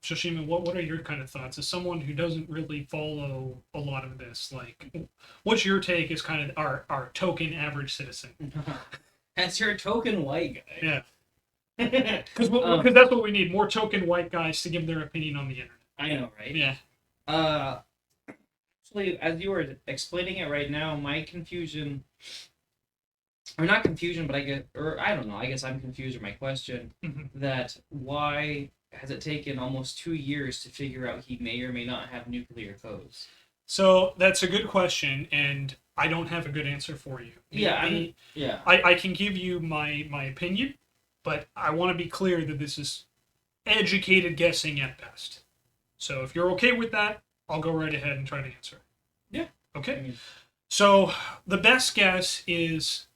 Shoshima, what are your kind of thoughts? As someone who doesn't really follow a lot of this, what's your take as kind of our token average citizen? That's your token white guy. Yeah. Because that's what we need, more token white guys to give their opinion on the internet. I know, right? Yeah. Actually, as you were explaining it right now, my confusion, or not confusion, but I guess I'm confused, or my question, that why has it taken almost 2 years to figure out he may or may not have nuclear codes? So that's a good question, and I don't have a good answer for you. I can give you my opinion, but I want to be clear that this is educated guessing at best. So if you're okay with that, I'll go right ahead and try to answer. Yeah. Okay. So the best guess is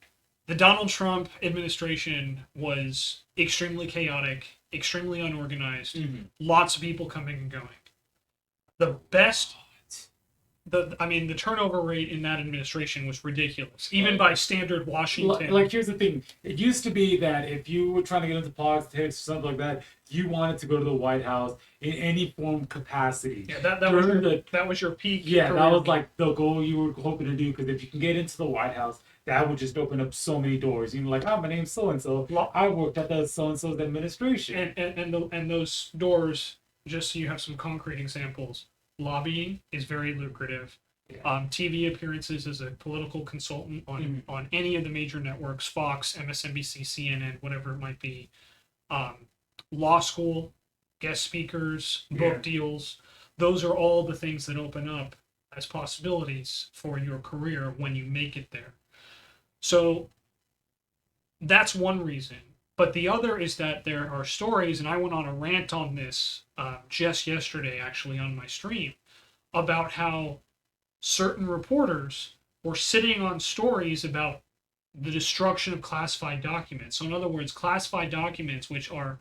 the Donald Trump administration was extremely chaotic, extremely unorganized, lots of people coming and going. The turnover rate in that administration was ridiculous, even by standard Washington. Here's the thing. It used to be that if you were trying to get into politics or something like that, you wanted to go to the White House in any form capacity. Yeah, that was your peak. Yeah, that was like the goal you were hoping to do, because if you can get into the White House, that would just open up so many doors. My name's so-and-so. I worked at the so-and-so's administration. And those doors, just so you have some concrete examples, lobbying is very lucrative. Yeah. TV appearances as a political consultant on any of the major networks, Fox, MSNBC, CNN, whatever it might be. Law school, guest speakers, book deals. Those are all the things that open up as possibilities for your career when you make it there. So that's one reason. But the other is that there are stories, and I went on a rant on this just yesterday, actually, on my stream, about how certain reporters were sitting on stories about the destruction of classified documents. So in other words, classified documents, which are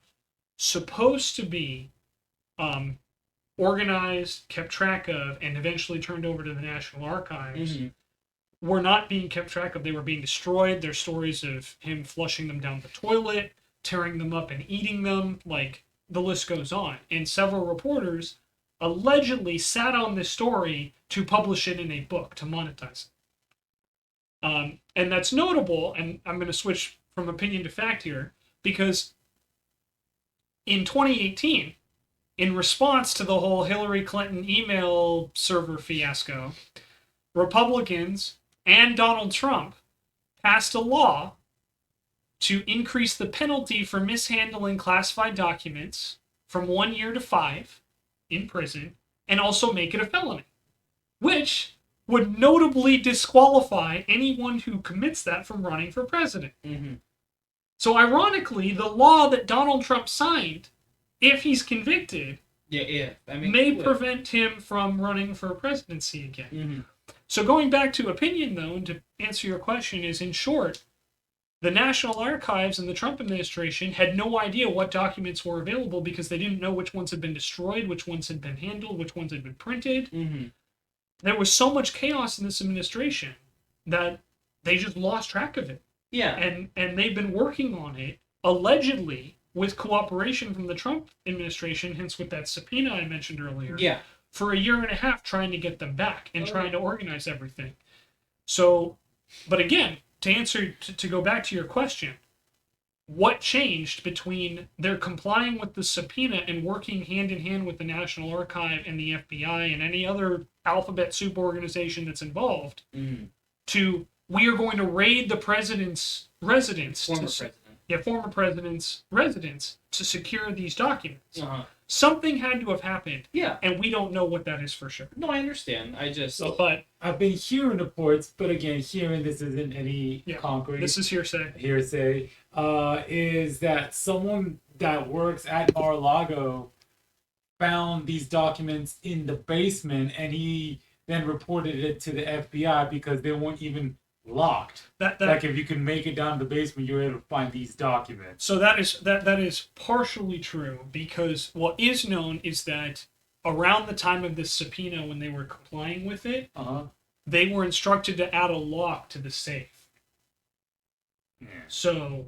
supposed to be organized, kept track of, and eventually turned over to the National Archives, were not being kept track of. They were being destroyed. There's stories of him flushing them down the toilet, tearing them up and eating them. The list goes on. And several reporters allegedly sat on this story to publish it in a book, to monetize it. And that's notable, and I'm going to switch from opinion to fact here, because in 2018, in response to the whole Hillary Clinton email server fiasco, Republicans and Donald Trump passed a law to increase the penalty for mishandling classified documents from 1 year to 5 in prison, and also make it a felony, which would notably disqualify anyone who commits that from running for president. So ironically, the law that Donald Trump signed, if he's convicted, may prevent him from running for presidency again. So going back to opinion, though, and to answer your question, is, in short, the National Archives and the Trump administration had no idea what documents were available, because they didn't know which ones had been destroyed, which ones had been handled, which ones had been printed. There was so much chaos in this administration that they just lost track of it. Yeah. And they've been working on it allegedly with cooperation from the Trump administration, hence with that subpoena I mentioned earlier, Yeah. for a year and a half trying to get them back and Oh, trying to organize everything. So, but again, to answer, to go back to your question, what changed between their complying with the subpoena and working hand in hand with the National Archive and the FBI and any other alphabet soup organization that's involved to we are going to raid the president's residence, former president's residence to secure these documents. Something had to have happened. Yeah. And we don't know what that is for sure. No, I understand. I just. But I've been hearing reports, but again, hearing this isn't any concrete. This is hearsay. Hearsay is that someone that works at Mar-a-Lago found these documents in the basement, and he then reported it to the FBI because they weren't even locked. Like if you can make it down to the basement, you're able to find these documents. So that is partially true, because what is known is that around the time of this subpoena, when they were complying with it, they were instructed to add a lock to the safe. Yeah. So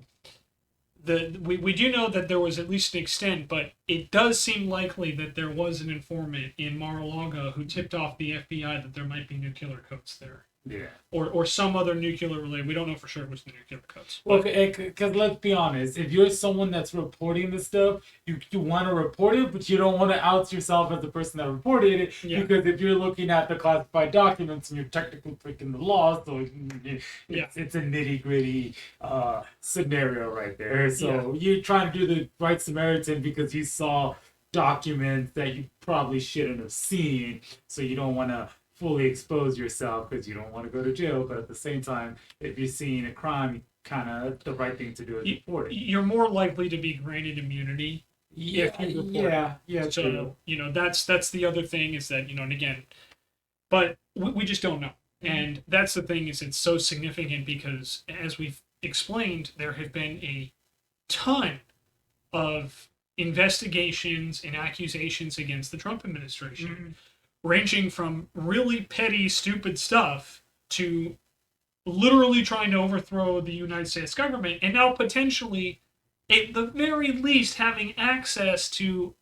we do know that there was at least an extent, but it does seem likely that there was an informant in Mar-a-Lago who tipped off the FBI that there might be nuclear codes there. Yeah. Or some other nuclear related. We don't know for sure it was the nuclear codes. Well, because let's be honest, if you're someone that's reporting this stuff, you want to report it, but you don't want to out yourself as the person that reported it, because if you're looking at the classified documents and you're technically breaking the law, so it's a nitty gritty scenario right there. So you're trying to do the right Samaritan because you saw documents that you probably shouldn't have seen, so you don't want to fully expose yourself because you don't want to go to jail, but at the same time, if you're seeing a crime, kind of the right thing to do is report it. You're more likely to be granted immunity if you report it. So true. That's the other thing is that and again, but we just don't know, and that's the thing is it's so significant because as we've explained, there have been a ton of investigations and accusations against the Trump administration. Ranging from really petty, stupid stuff to literally trying to overthrow the United States government, and now potentially, at the very least, having access to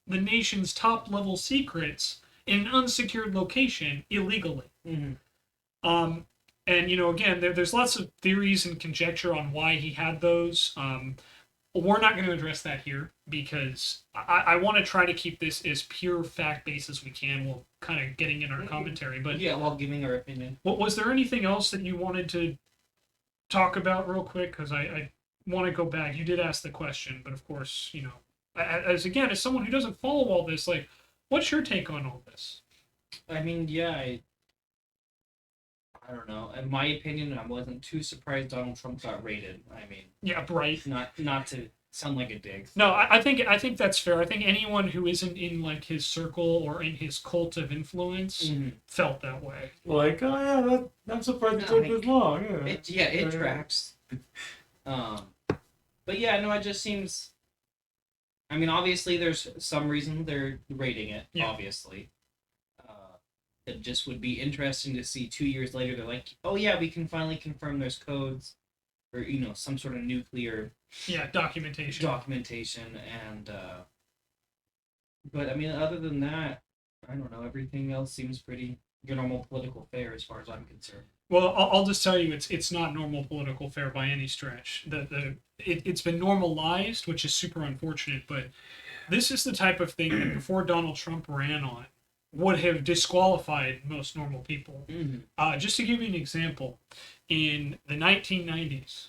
the nation's top-level secrets in an unsecured location illegally. And again, there's lots of theories and conjecture on why he had those. We're not going to address that here because I want to try to keep this as pure fact-based as we can while kind of getting in our commentary. But while giving our opinion. Was there anything else that you wanted to talk about real quick? Because I want to go back. You did ask the question, but of course, as someone who doesn't follow all this, like, what's your take on all this? I mean, I don't know. In my opinion, I wasn't too surprised Donald Trump got raided. I mean, right. Not to sound like a dick. No, I think that's fair. I think anyone who isn't in like his circle or in his cult of influence felt that way. Like, I'm surprised it took this long. It tracks. But it just seems. I mean, obviously, there's some reason they're raiding it. Yeah. Obviously. It just would be interesting to see 2 years later. They're like, oh yeah, we can finally confirm there's codes, or some sort of nuclear documentation, and but I mean, other than that, I don't know. Everything else seems pretty your normal political fare as far as I'm concerned. Well, I'll just tell you, it's not normal political fare by any stretch. It's been normalized, which is super unfortunate. But this is the type of thing that before Donald Trump ran on would have disqualified most normal people. Just to give you an example, in the 1990s,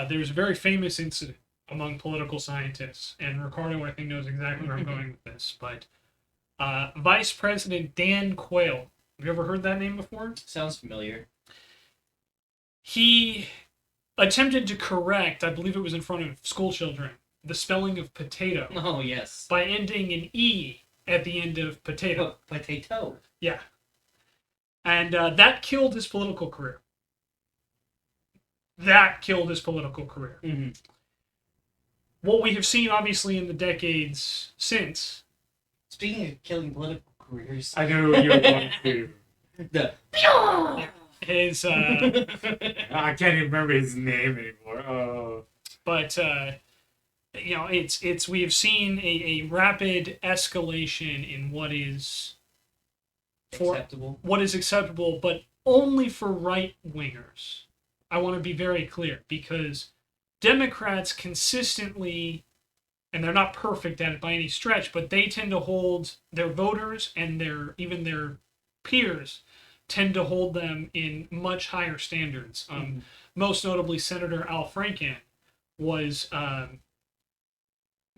there was a very famous incident among political scientists, and Ricardo, I think, knows exactly where I'm going with this, but Vice President Dan Quayle, have you ever heard that name before? Sounds familiar. He attempted to correct, I believe it was in front of school children, the spelling of potato. Oh, yes. By ending an E at the end of potato. Potato. Yeah. And that killed his political career. What we have seen, obviously, in the decades since. Speaking of killing political careers. I know what you're going to. His, I can't even remember his name anymore. But we have seen a rapid escalation in what is acceptable, but only for right wingers. I want to be very clear, because Democrats consistently, and they're not perfect at it by any stretch, but they tend to hold their voters and even their peers tend to hold them in much higher standards. Most notably, Senator Al Franken was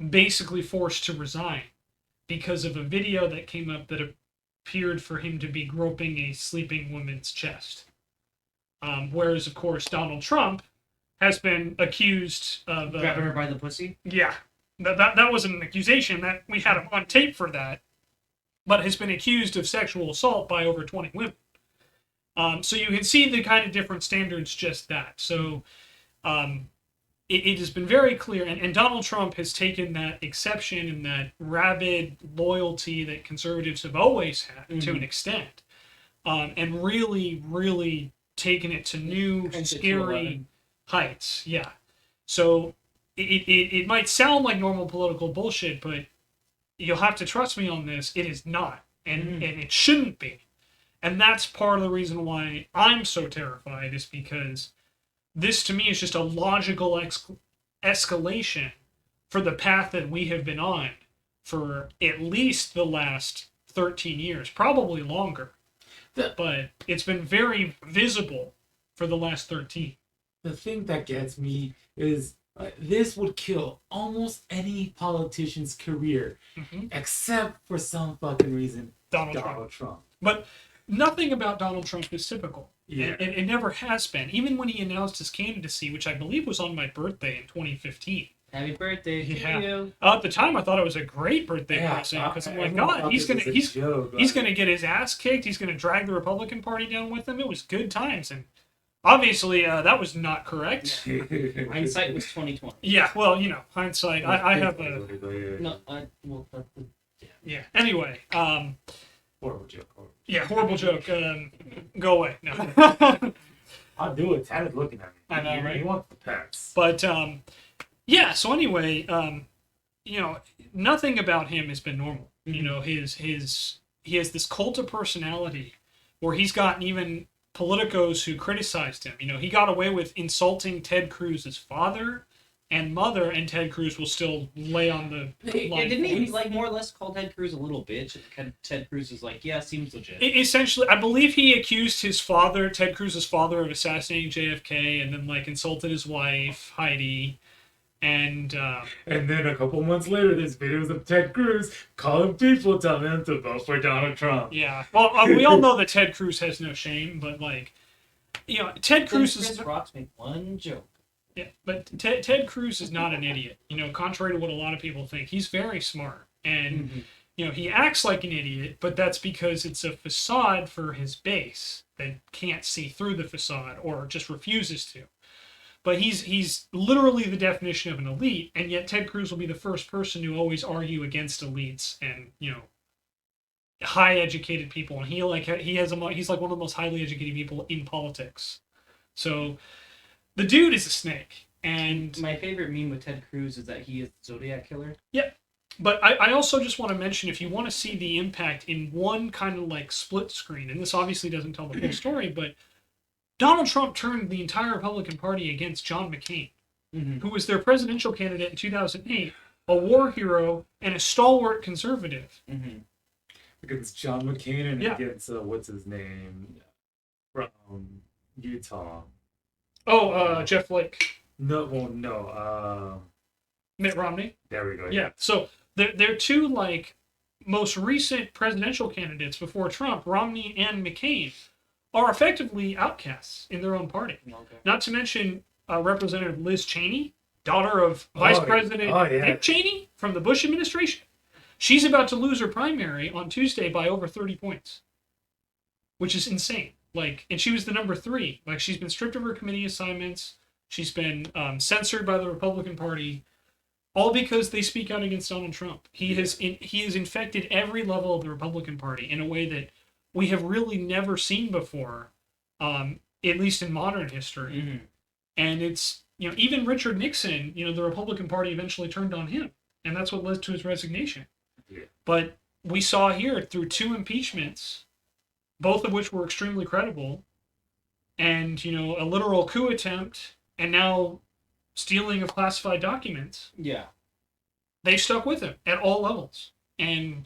basically forced to resign because of a video that came up that appeared for him to be groping a sleeping woman's chest. Whereas, of course, Donald Trump has been accused of grabbing her by the pussy. Yeah, that wasn't an accusation. That we had him on tape for that, but has been accused of sexual assault by over 20 women. So you can see the kind of different standards. Just that. So it has been very clear, and Donald Trump has taken that exception and that rabid loyalty that conservatives have always had to an extent, and really, really taken it to new, scary heights. Yeah. So it might sound like normal political bullshit, but you'll have to trust me on this. It is not, and it shouldn't be. And that's part of the reason why I'm so terrified, is because this, to me, is just a logical escalation for the path that we have been on for at least the last 13 years, probably longer. But it's been very visible for the last 13. The thing that gets me is this would kill almost any politician's career, except for some fucking reason, Donald Trump. But nothing about Donald Trump is typical. Yeah. It never has been. Even when he announced his candidacy, which I believe was on my birthday in 2015. Happy birthday to you. At the time, I thought it was a great birthday present, because I'm like, God, he's gonna get his ass kicked. He's gonna drag the Republican Party down with him. It was good times, and obviously that was not correct. Hindsight was 2020. Yeah, well, hindsight. I have a yeah. Anyway, horrible joke. Yeah, horrible joke. Go away. No. I'll do it. Tad is looking at me. I know, right? He wants the pets. But yeah. So anyway, nothing about him has been normal. He has this cult of personality where he's gotten even politicos who criticized him. He got away with insulting Ted Cruz's father and mother, and Ted Cruz will still lay on the line. Didn't he more or less call Ted Cruz a little bitch? Ted Cruz is like, yeah, seems legit. Essentially, I believe he accused his father, Ted Cruz's father, of assassinating JFK, and then insulted his wife, Heidi, and then a couple months later, there's videos of Ted Cruz calling people, telling them to vote for Donald Trump. Yeah, well, we all know that Ted Cruz has no shame, but Ted Cruz is. Chris Rock's made one joke. Yeah, but Ted Cruz is not an idiot. Contrary to what a lot of people think, he's very smart, and he acts like an idiot, but that's because it's a facade for his base that can't see through the facade or just refuses to. But he's literally the definition of an elite, and yet Ted Cruz will be the first person to always argue against elites and high educated people, and he's like one of the most highly educated people in politics. So. The dude is a snake, and my favorite meme with Ted Cruz is that he is the Zodiac killer. Yeah, but I also just want to mention, if you want to see the impact in one kind of split screen, and this obviously doesn't tell the whole story, but Donald Trump turned the entire Republican Party against John McCain, who was their presidential candidate in 2008, a war hero and a stalwart conservative. Against John McCain and against what's his name from Utah. Oh, Jeff Flake. No. Mitt Romney. There we go. Yeah. So they're two most recent presidential candidates before Trump, Romney and McCain, are effectively outcasts in their own party. Okay. Not to mention Representative Liz Cheney, daughter of Vice President Dick Cheney from the Bush administration. She's about to lose her primary on Tuesday by over 30 points, which is insane. And she was the number 3. She's been stripped of her committee assignments. She's been censored by the Republican Party, all because they speak out against Donald Trump. He has infected every level of the Republican Party in a way that we have really never seen before, at least in modern history. And it's even Richard Nixon, the Republican Party eventually turned on him, and that's what led to his resignation. Yeah. But we saw here through 2 impeachments, both of which were extremely credible, and a literal coup attempt, and now stealing of classified documents. Yeah. They stuck with him at all levels, and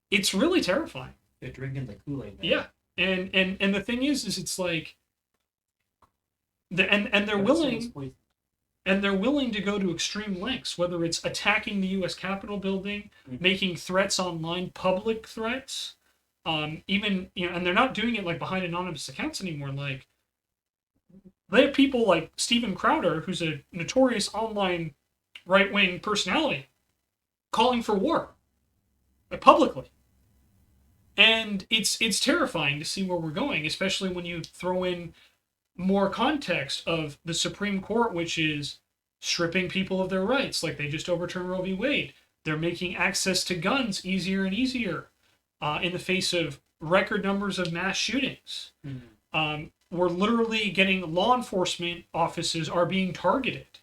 it's really terrifying. They're drinking the Kool-Aid. Man. Yeah, and the thing is it's like, they're willing. And they're willing to go to extreme lengths, whether it's attacking the U.S. Capitol building, making threats online, public threats, even and they're not doing it like behind anonymous accounts anymore. Like, they have people like Steven Crowder, who's a notorious online right-wing personality, calling for war, publicly, and it's terrifying to see where we're going, especially when you throw in more context of the Supreme Court, which is stripping people of their rights, like they just overturned Roe v. Wade. They're making access to guns easier and easier in the face of record numbers of mass shootings. We're literally getting law enforcement offices are being targeted.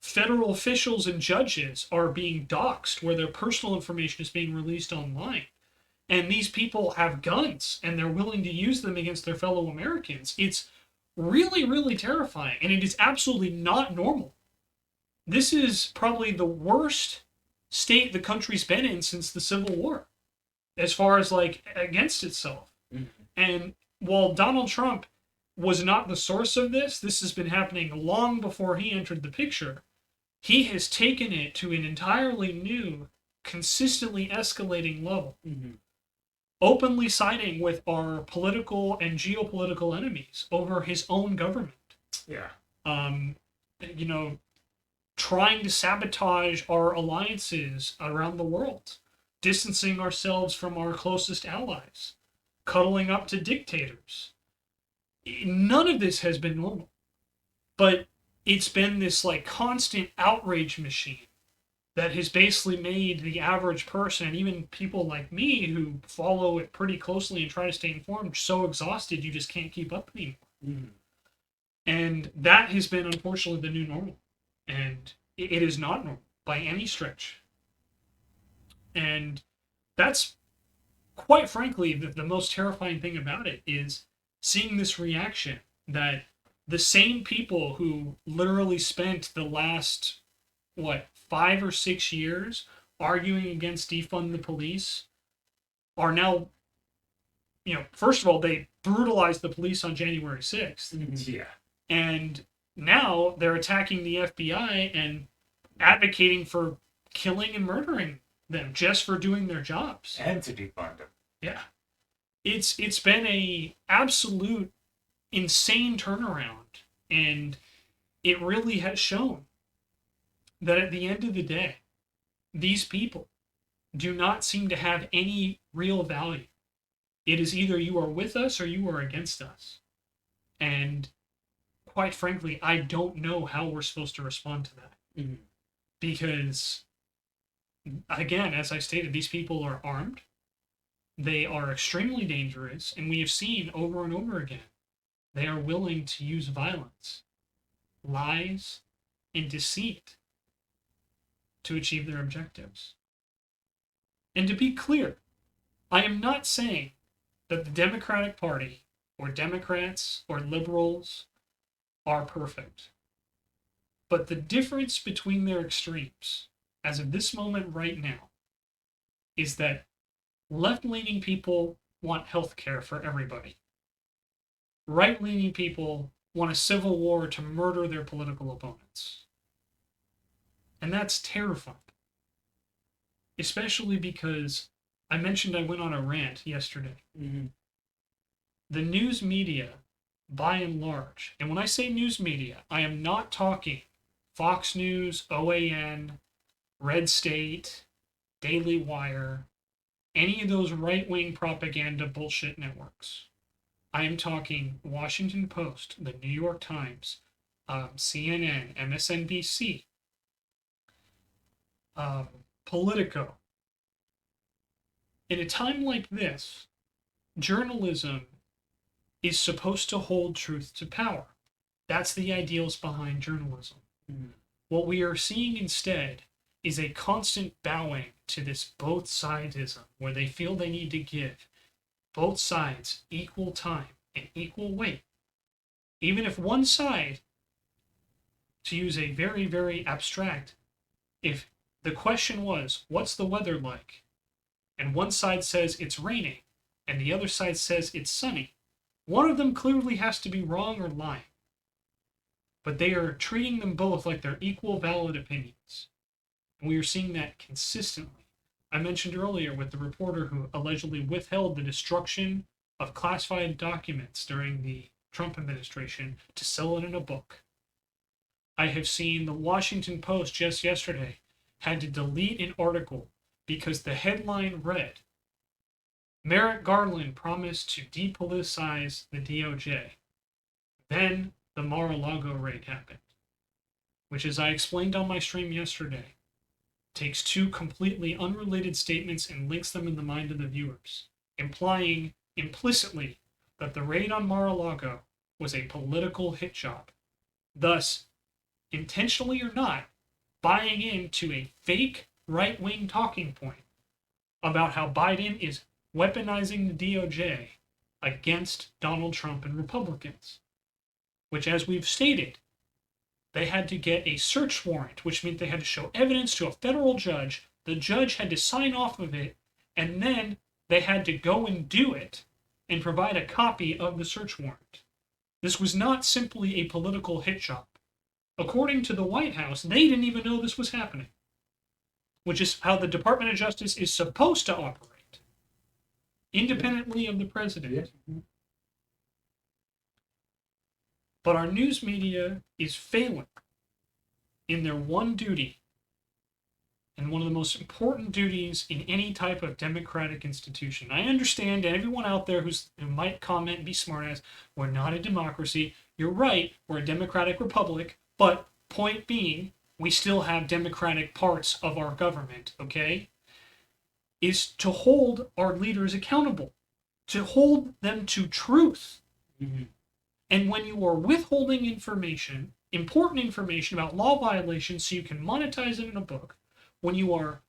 Federal officials and judges are being doxxed, where their personal information is being released online. And these people have guns, and they're willing to use them against their fellow Americans. It's really, really terrifying, and it is absolutely not normal. This is probably the worst state the country's been in since the Civil War, as far as, against itself. And while Donald Trump was not the source of this has been happening long before he entered the picture. He has taken it to an entirely new, consistently escalating level. Openly siding with our political and geopolitical enemies over his own government. Yeah. Trying to sabotage our alliances around the world, distancing ourselves from our closest allies, cuddling up to dictators. None of this has been normal, but it's been this constant outrage machine that has basically made the average person, and even people like me who follow it pretty closely and try to stay informed, so exhausted you just can't keep up anymore. And that has been, unfortunately, the new normal. And it is not normal by any stretch. And that's, quite frankly, the most terrifying thing about it is seeing this reaction that the same people who literally spent the last, 5 or 6 years arguing against defund the police are now, first of all, they brutalized the police on January 6th. Yeah. And now they're attacking the FBI and advocating for killing and murdering them just for doing their jobs. And to defund them. Yeah. It's been a absolute insane turnaround, and it really has shown that at the end of the day, these people do not seem to have any real value. It is either you are with us or you are against us. And quite frankly, I don't know how we're supposed to respond to that. Because, again, as I stated, these people are armed. They are extremely dangerous, and we have seen over and over again, they are willing to use violence, lies, and deceit to achieve their objectives. And to be clear, I am not saying that the Democratic Party or Democrats or liberals are perfect. But the difference between their extremes, as of this moment right now, is that left-leaning people want health care for everybody. Right-leaning people want a civil war to murder their political opponents. And that's terrifying. Especially because I mentioned I went on a rant yesterday. The news media, by and large, and when I say news media, I am not talking Fox News, OAN, Red State, Daily Wire, any of those right-wing propaganda bullshit networks. I am talking Washington Post, the New York Times, CNN, MSNBC, Politico. In a time like this, journalism is supposed to hold truth to power. That's the ideals behind journalism. Mhm. What we are seeing instead is a constant bowing to this both sidesism, where they feel they need to give both sides equal time and equal weight. Even if one side, to use a very, very abstract, if the question was, what's the weather like? And one side says it's raining, and the other side says it's sunny, one of them clearly has to be wrong or lying. But they are treating them both like they're equal valid opinions. And we are seeing that consistently. I mentioned earlier with the reporter who allegedly withheld the destruction of classified documents during the Trump administration to sell it in a book. I have seen the Washington Post just yesterday had to delete an article because the headline read, Merrick Garland promised to depoliticize the DOJ. Then the Mar-a-Lago raid happened, which, as I explained on my stream yesterday, takes two completely unrelated statements and links them in the mind of the viewers, implying implicitly that the raid on Mar-a-Lago was a political hit job. Thus, intentionally or not, buying into a fake right-wing talking point about how Biden is weaponizing the DOJ against Donald Trump and Republicans, which, as we've stated, they had to get a search warrant, which meant they had to show evidence to a federal judge. The judge had to sign off of it, and then they had to go and do it and provide a copy of the search warrant. This was not simply a political hit job. According to the White House, they didn't even know this was happening, which is how the Department of Justice is supposed to operate, independently of the president. Yeah. But our news media is failing in their one duty, and one of the most important duties in any type of democratic institution. I understand, and everyone out there who might comment and be smartass, we're not a democracy. You're right, we're a democratic republic, but point being, we still have democratic parts of our government, okay? Is to hold our leaders accountable, to hold them to truth. Mm-hmm. And when you are withholding information, important information about law violations so you can monetize it in a book, when you are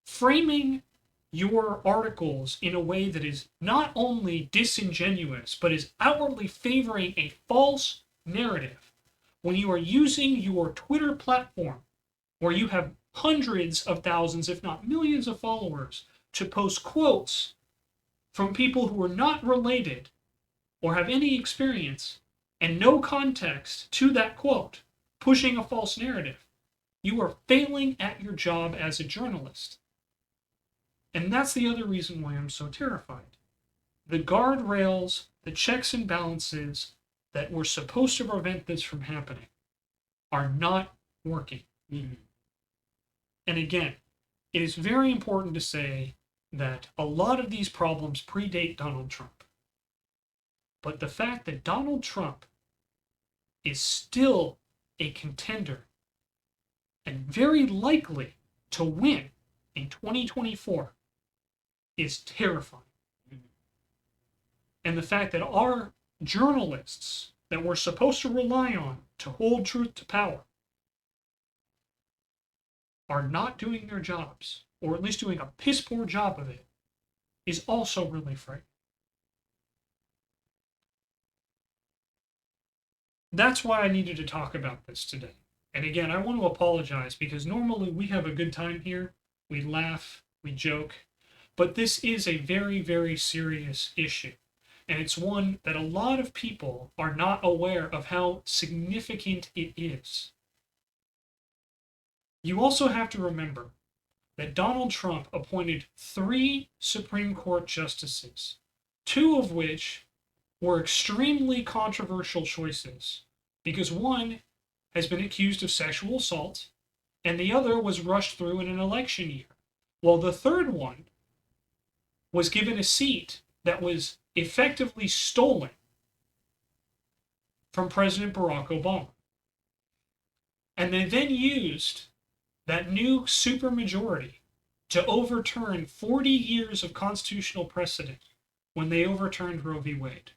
framing your articles in a way that is not only disingenuous, but is outwardly favoring a false narrative, when you are using your Twitter platform, where you have hundreds of thousands, if not millions of followers, to post quotes from people who are not related or have any experience and no context to that quote, pushing a false narrative, you are failing at your job as a journalist. And that's the other reason why I'm so terrified. The guardrails, the checks and balances that were supposed to prevent this from happening are not working. Mm-hmm. And again, it is very important to say that a lot of these problems predate Donald Trump. But the fact that Donald Trump is still a contender and very likely to win in 2024 is terrifying. Mm-hmm. And the fact that our journalists that we're supposed to rely on to hold truth to power are not doing their jobs, or at least doing a piss poor job of it, is also really frightening. That's why I needed to talk about this today. And again, I want to apologize because normally we have a good time here. We laugh, we joke, but this is a very, very serious issue. And it's one that a lot of people are not aware of how significant it is. You also have to remember that Donald Trump appointed 3 Supreme Court justices, 2 of which were extremely controversial choices, because one has been accused of sexual assault, and the other was rushed through in an election year, while the third one was given a seat that was effectively stolen from President Barack Obama. And they then used that new supermajority to overturn 40 years of constitutional precedent when they overturned Roe v. Wade.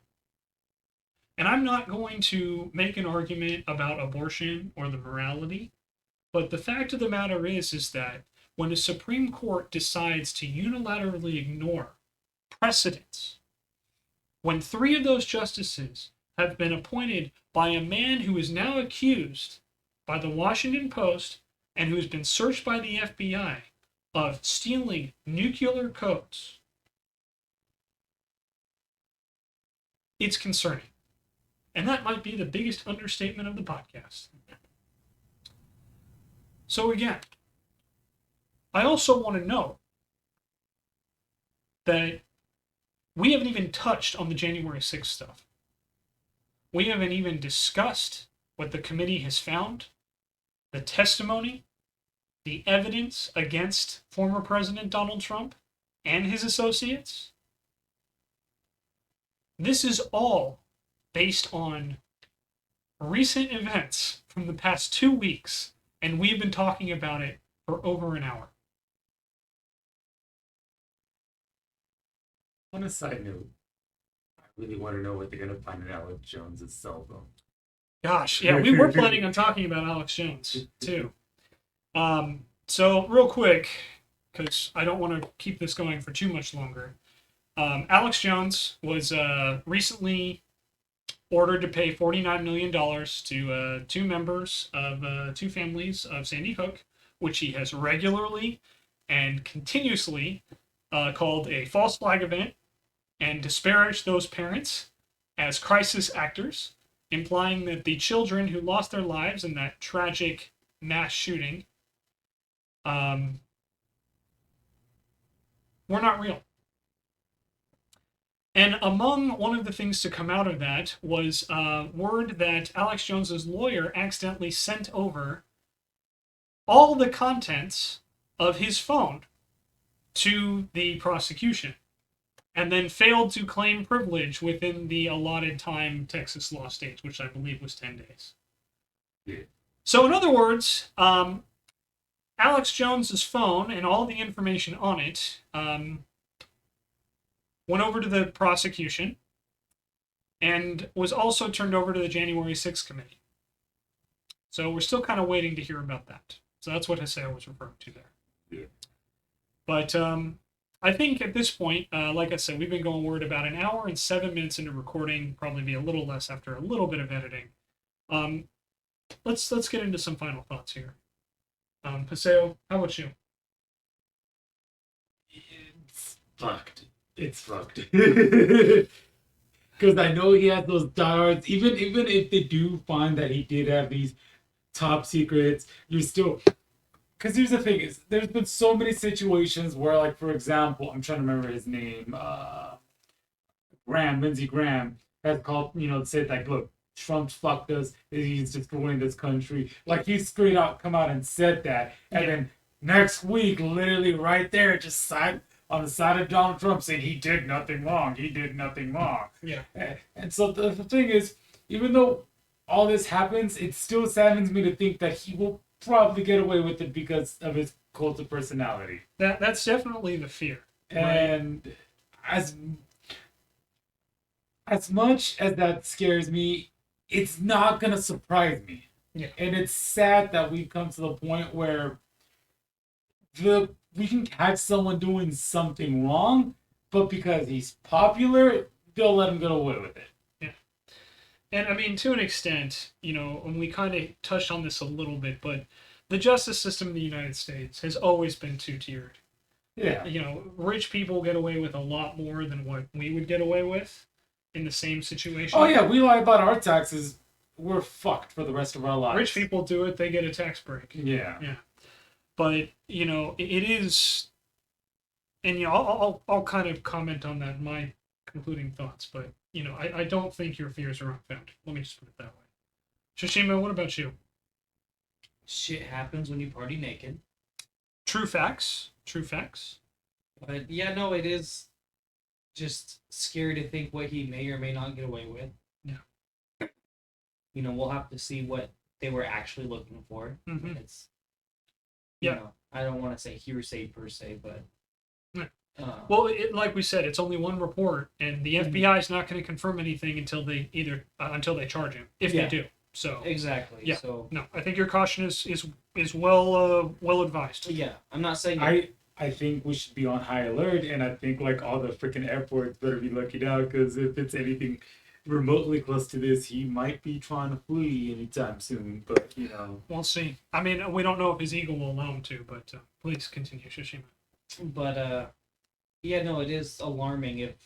And I'm not going to make an argument about abortion or the morality, but the fact of the matter is that when the Supreme Court decides to unilaterally ignore precedents, when 3 of those justices have been appointed by a man who is now accused by the Washington Post and who has been searched by the FBI of stealing nuclear codes, it's concerning. And that might be the biggest understatement of the podcast. So again, I also want to note that we haven't even touched on the January 6th stuff. We haven't even discussed what the committee has found, the testimony, the evidence against former President Donald Trump and his associates. This is all based on recent events from the past 2 weeks, and we've been talking about it for over an hour. On a side note, I really want to know what they're gonna find in Alex Jones's cell phone. Gosh, yeah, we were planning on talking about Alex Jones too. So real quick, because I don't want to keep this going for too much longer. Alex Jones was recently ordered to pay $49 million to 2 members of 2 families of Sandy Hook, which he has regularly and continuously called a false flag event and disparaged those parents as crisis actors, implying that the children who lost their lives in that tragic mass shooting were not real. And among one of the things to come out of that was word that Alex Jones's lawyer accidentally sent over all the contents of his phone to the prosecution and then failed to claim privilege within the allotted time Texas law states, which I believe was 10 days. Yeah. So in other words, Alex Jones's phone and all the information on it went over to the prosecution and was also turned over to the January 6th committee. So we're still kind of waiting to hear about that. So that's what Haseo was referring to there. Yeah. But I think at this point, like I said, we've been going word about an hour and 7 minutes into recording, probably be a little less after a little bit of editing. Let's get into some final thoughts here. Haseo, how about you? It's fucked. It's fucked. Because I know he had those diehards. Even if they do find that he did have these top secrets, you're still. Because here's the thing: is there's been so many situations where, like, for example, I'm trying to remember his name, Lindsey Graham, has called, said like, look, Trump's fucked us. He's destroying this country. Like, he straight out come out and said that, and then next week, literally right there, just side on the side of Donald Trump saying he did nothing wrong. He did nothing wrong. Yeah. And so the thing is, even though all this happens, it still saddens me to think that he will probably get away with it because of his cult of personality. That's definitely the fear. And as much as that scares me, it's not gonna surprise me. Yeah. And it's sad that we've come to the point where we can catch someone doing something wrong, but because he's popular, they'll let him get away with it. Yeah. And I mean, to an extent, and we kind of touched on this a little bit, but the justice system in the United States has always been two-tiered. Yeah. Rich people get away with a lot more than what we would get away with in the same situation. Oh yeah, we lie about our taxes, we're fucked for the rest of our lives. Rich people do it, they get a tax break. Yeah. Yeah. But, it is, and I'll kind of comment on that in my concluding thoughts, but, I don't think your fears are unfounded. Let me just put it that way. Shoshima, what about you? Shit happens when you party naked. True facts. True facts. But yeah, no, it is just scary to think what he may or may not get away with. Yeah. We'll have to see what they were actually looking for. Mm-hmm. It's, Yeah. I don't want to say hearsay per se, but Well, like we said, it's only one report, and the FBI is not going to confirm anything until they until they charge him, if they do. So exactly. yeah. So no, I think your caution is well advised. yeah, I'm not saying I think we should be on high alert, and I think like all the freaking airports better be looking out, because if it's anything remotely close to this, he might be trying to flee anytime soon. But We'll see. I mean, we don't know if his ego will allow him to, but please continue, Shoshima. But yeah, no, it is alarming. If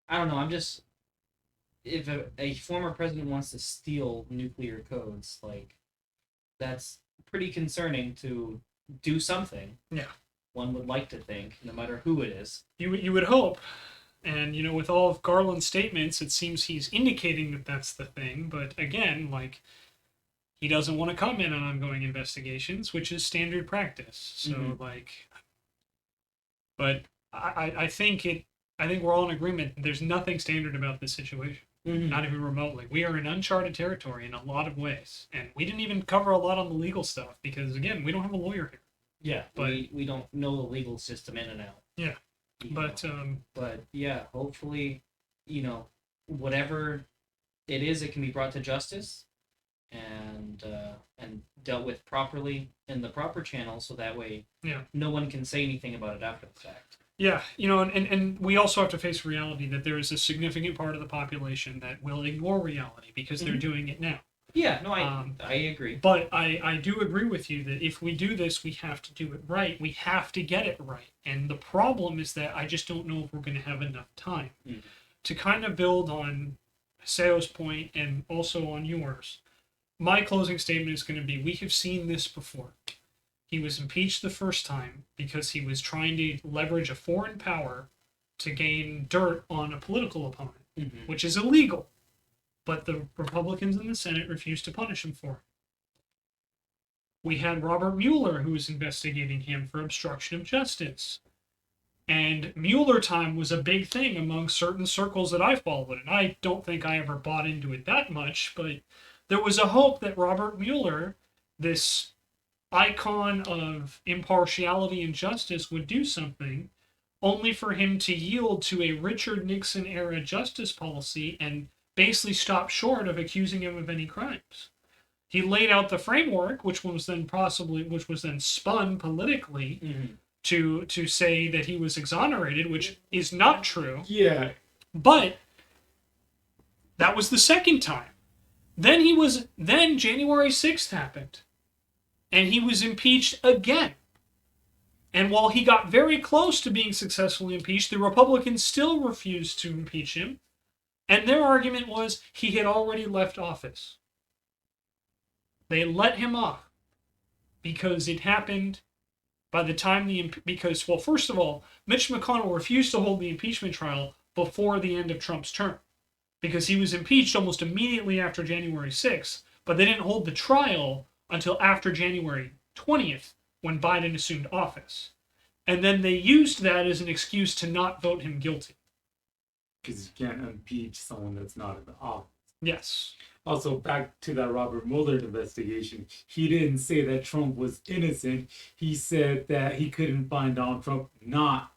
I don't know, I'm just if a former president wants to steal nuclear codes, like that's pretty concerning to do something. Yeah. One would like to think, no matter who it is. You would hope, and with all of Garland's statements, it seems he's indicating that that's the thing. But again, like, he doesn't want to comment on ongoing investigations, which is standard practice. So but I think we're all in agreement. There's nothing standard about this situation. Not even remotely. We are in uncharted territory in a lot of ways, and we didn't even cover a lot on the legal stuff because, again, we don't have a lawyer here. Yeah, but we don't know the legal system in and out. Yeah, but yeah, hopefully, whatever it is, it can be brought to justice, and dealt with properly in the proper channel, so that way, no one can say anything about it after the fact. Yeah, and we also have to face reality that there is a significant part of the population that will ignore reality because they're doing it now. Yeah, no, I agree. But I do agree with you that if we do this, we have to do it right. We have to get it right. And the problem is that I just don't know if we're going to have enough time. To kind of build on Haseo's point and also on yours. My closing statement is going to be, we have seen this before. He was impeached the first time because he was trying to leverage a foreign power to gain dirt on a political opponent, which is illegal. But the Republicans in the Senate refused to punish him for it. We had Robert Mueller, who was investigating him for obstruction of justice. And Mueller time was a big thing among certain circles that I followed. And I don't think I ever bought into it that much, but there was a hope that Robert Mueller, this icon of impartiality and justice, would do something, only for him to yield to a Richard Nixon era justice policy and basically stop short of accusing him of any crimes. He laid out the framework, which was then spun politically to say that he was exonerated, which is not true. Yeah. But that was the second time. Then January 6th happened. And he was impeached again. And while he got very close to being successfully impeached, the Republicans still refused to impeach him. And their argument was he had already left office. They let him off because it happened by the time first of all, Mitch McConnell refused to hold the impeachment trial before the end of Trump's term because he was impeached almost immediately after January 6th, but they didn't hold the trial until after January 20th when Biden assumed office. And then they used that as an excuse to not vote him guilty. Because you can't impeach someone that's not in the office. Yes. Also, back to that Robert Mueller investigation, he didn't say that Trump was innocent. He said that he couldn't find Donald Trump not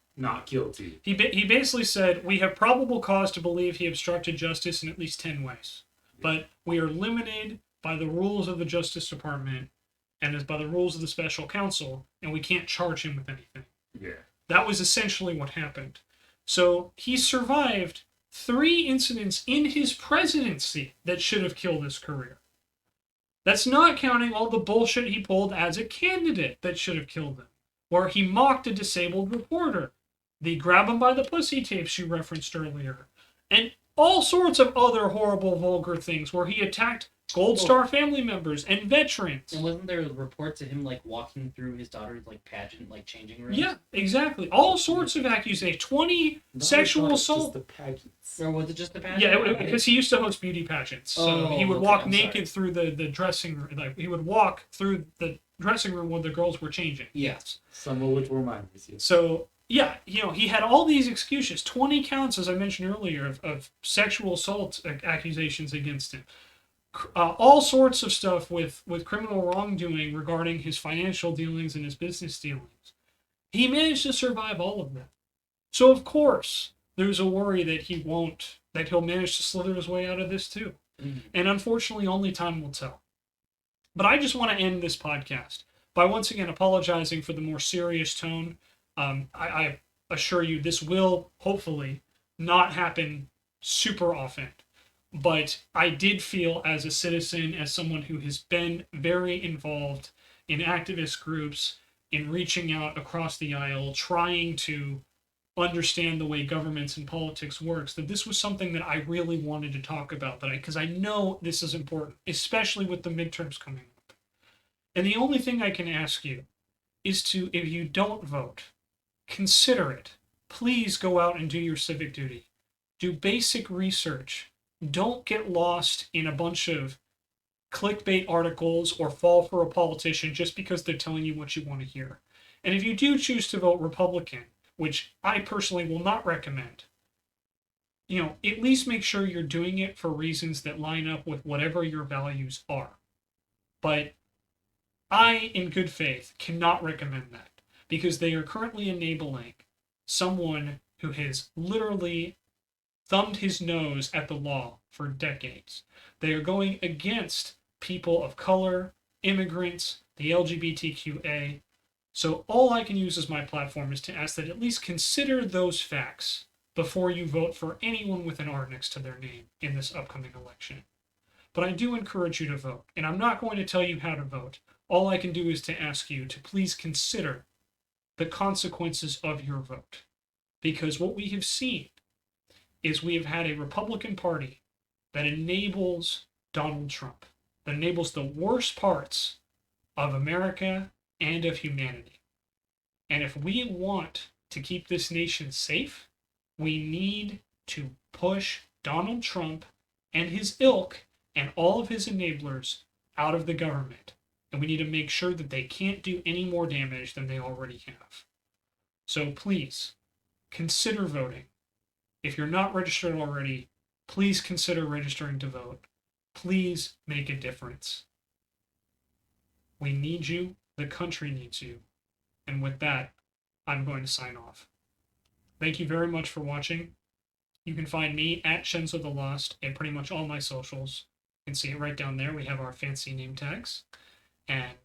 guilty. He basically said, we have probable cause to believe he obstructed justice in at least 10 ways. But we are limited by the rules of the Justice Department and by the rules of the special counsel, and we can't charge him with anything. Yeah. That was essentially what happened. So he survived 3 incidents in his presidency that should have killed his career. That's not counting all the bullshit he pulled as a candidate that should have killed him, where he mocked a disabled reporter, the grab him by the pussy tapes you referenced earlier, and all sorts of other horrible, vulgar things where he attacked Gold Star family members and veterans. And wasn't there reports of him walking through his daughter's pageant, changing rooms? Yeah, exactly. All sorts of accusations. 20 sexual assault. Just the pageants. Or was it just the pageant? Yeah, because he used to host beauty pageants. So he would walk naked through the dressing room. He would walk through the dressing room where the girls were changing. Yes. Some of which were mine. So yeah, he had all these excuses. 20 counts, as I mentioned earlier, of sexual assault accusations against him. All sorts of stuff with criminal wrongdoing regarding his financial dealings and his business dealings. He managed to survive all of them. So of course, there's a worry that he'll manage to slither his way out of this too. And unfortunately, only time will tell. But I just want to end this podcast by once again apologizing for the more serious tone. I assure you, this will hopefully not happen super often. But I did feel, as a citizen, as someone who has been very involved in activist groups, in reaching out across the aisle, trying to understand the way governments and politics works, that this was something that I really wanted to talk about, because I know this is important, especially with the midterms coming up. And the only thing I can ask you is to, if you don't vote, consider it. Please go out and do your civic duty. Do basic research. Don't get lost in a bunch of clickbait articles or fall for a politician just because they're telling you what you want to hear. And if you do choose to vote Republican, which I personally will not recommend, at least make sure you're doing it for reasons that line up with whatever your values are. But I, in good faith, cannot recommend that because they are currently enabling someone who has literally thumbed his nose at the law for decades. They are going against people of color, immigrants, the LGBTQA. So all I can use as my platform is to ask that at least consider those facts before you vote for anyone with an R next to their name in this upcoming election. But I do encourage you to vote, and I'm not going to tell you how to vote. All I can do is to ask you to please consider the consequences of your vote. Because what we have seen is we have had a Republican Party that enables Donald Trump, that enables the worst parts of America and of humanity. And if we want to keep this nation safe, we need to push Donald Trump and his ilk and all of his enablers out of the government. And we need to make sure that they can't do any more damage than they already have. So please, consider voting. If you're not registered already, please consider registering to vote. Please make a difference. We need you. The country needs you. And with that, I'm going to sign off. Thank you very much for watching. You can find me at Shenzo the Lost at pretty much all my socials. You can see it right down there. We have our fancy name tags. And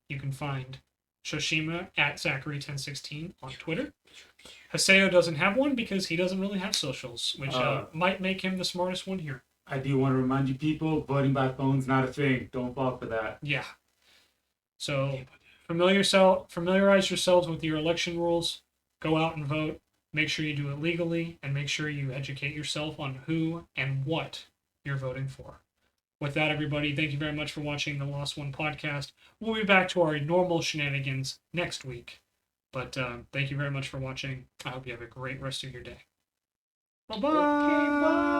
you can find Shoshima at Zachary1016 on Twitter. Haseo doesn't have one because he doesn't really have socials, which might make him the smartest one here. I do want to remind you people, voting by phone's not a thing. Don't fall for that. Yeah. So familiarize yourselves with your election rules. Go out and vote. Make sure you do it legally, and make sure you educate yourself on who and what you're voting for. With that, everybody, thank you very much for watching the Lost One podcast. We'll be back to our normal shenanigans next week. But thank you very much for watching. I hope you have a great rest of your day. Bye-bye. Okay, bye.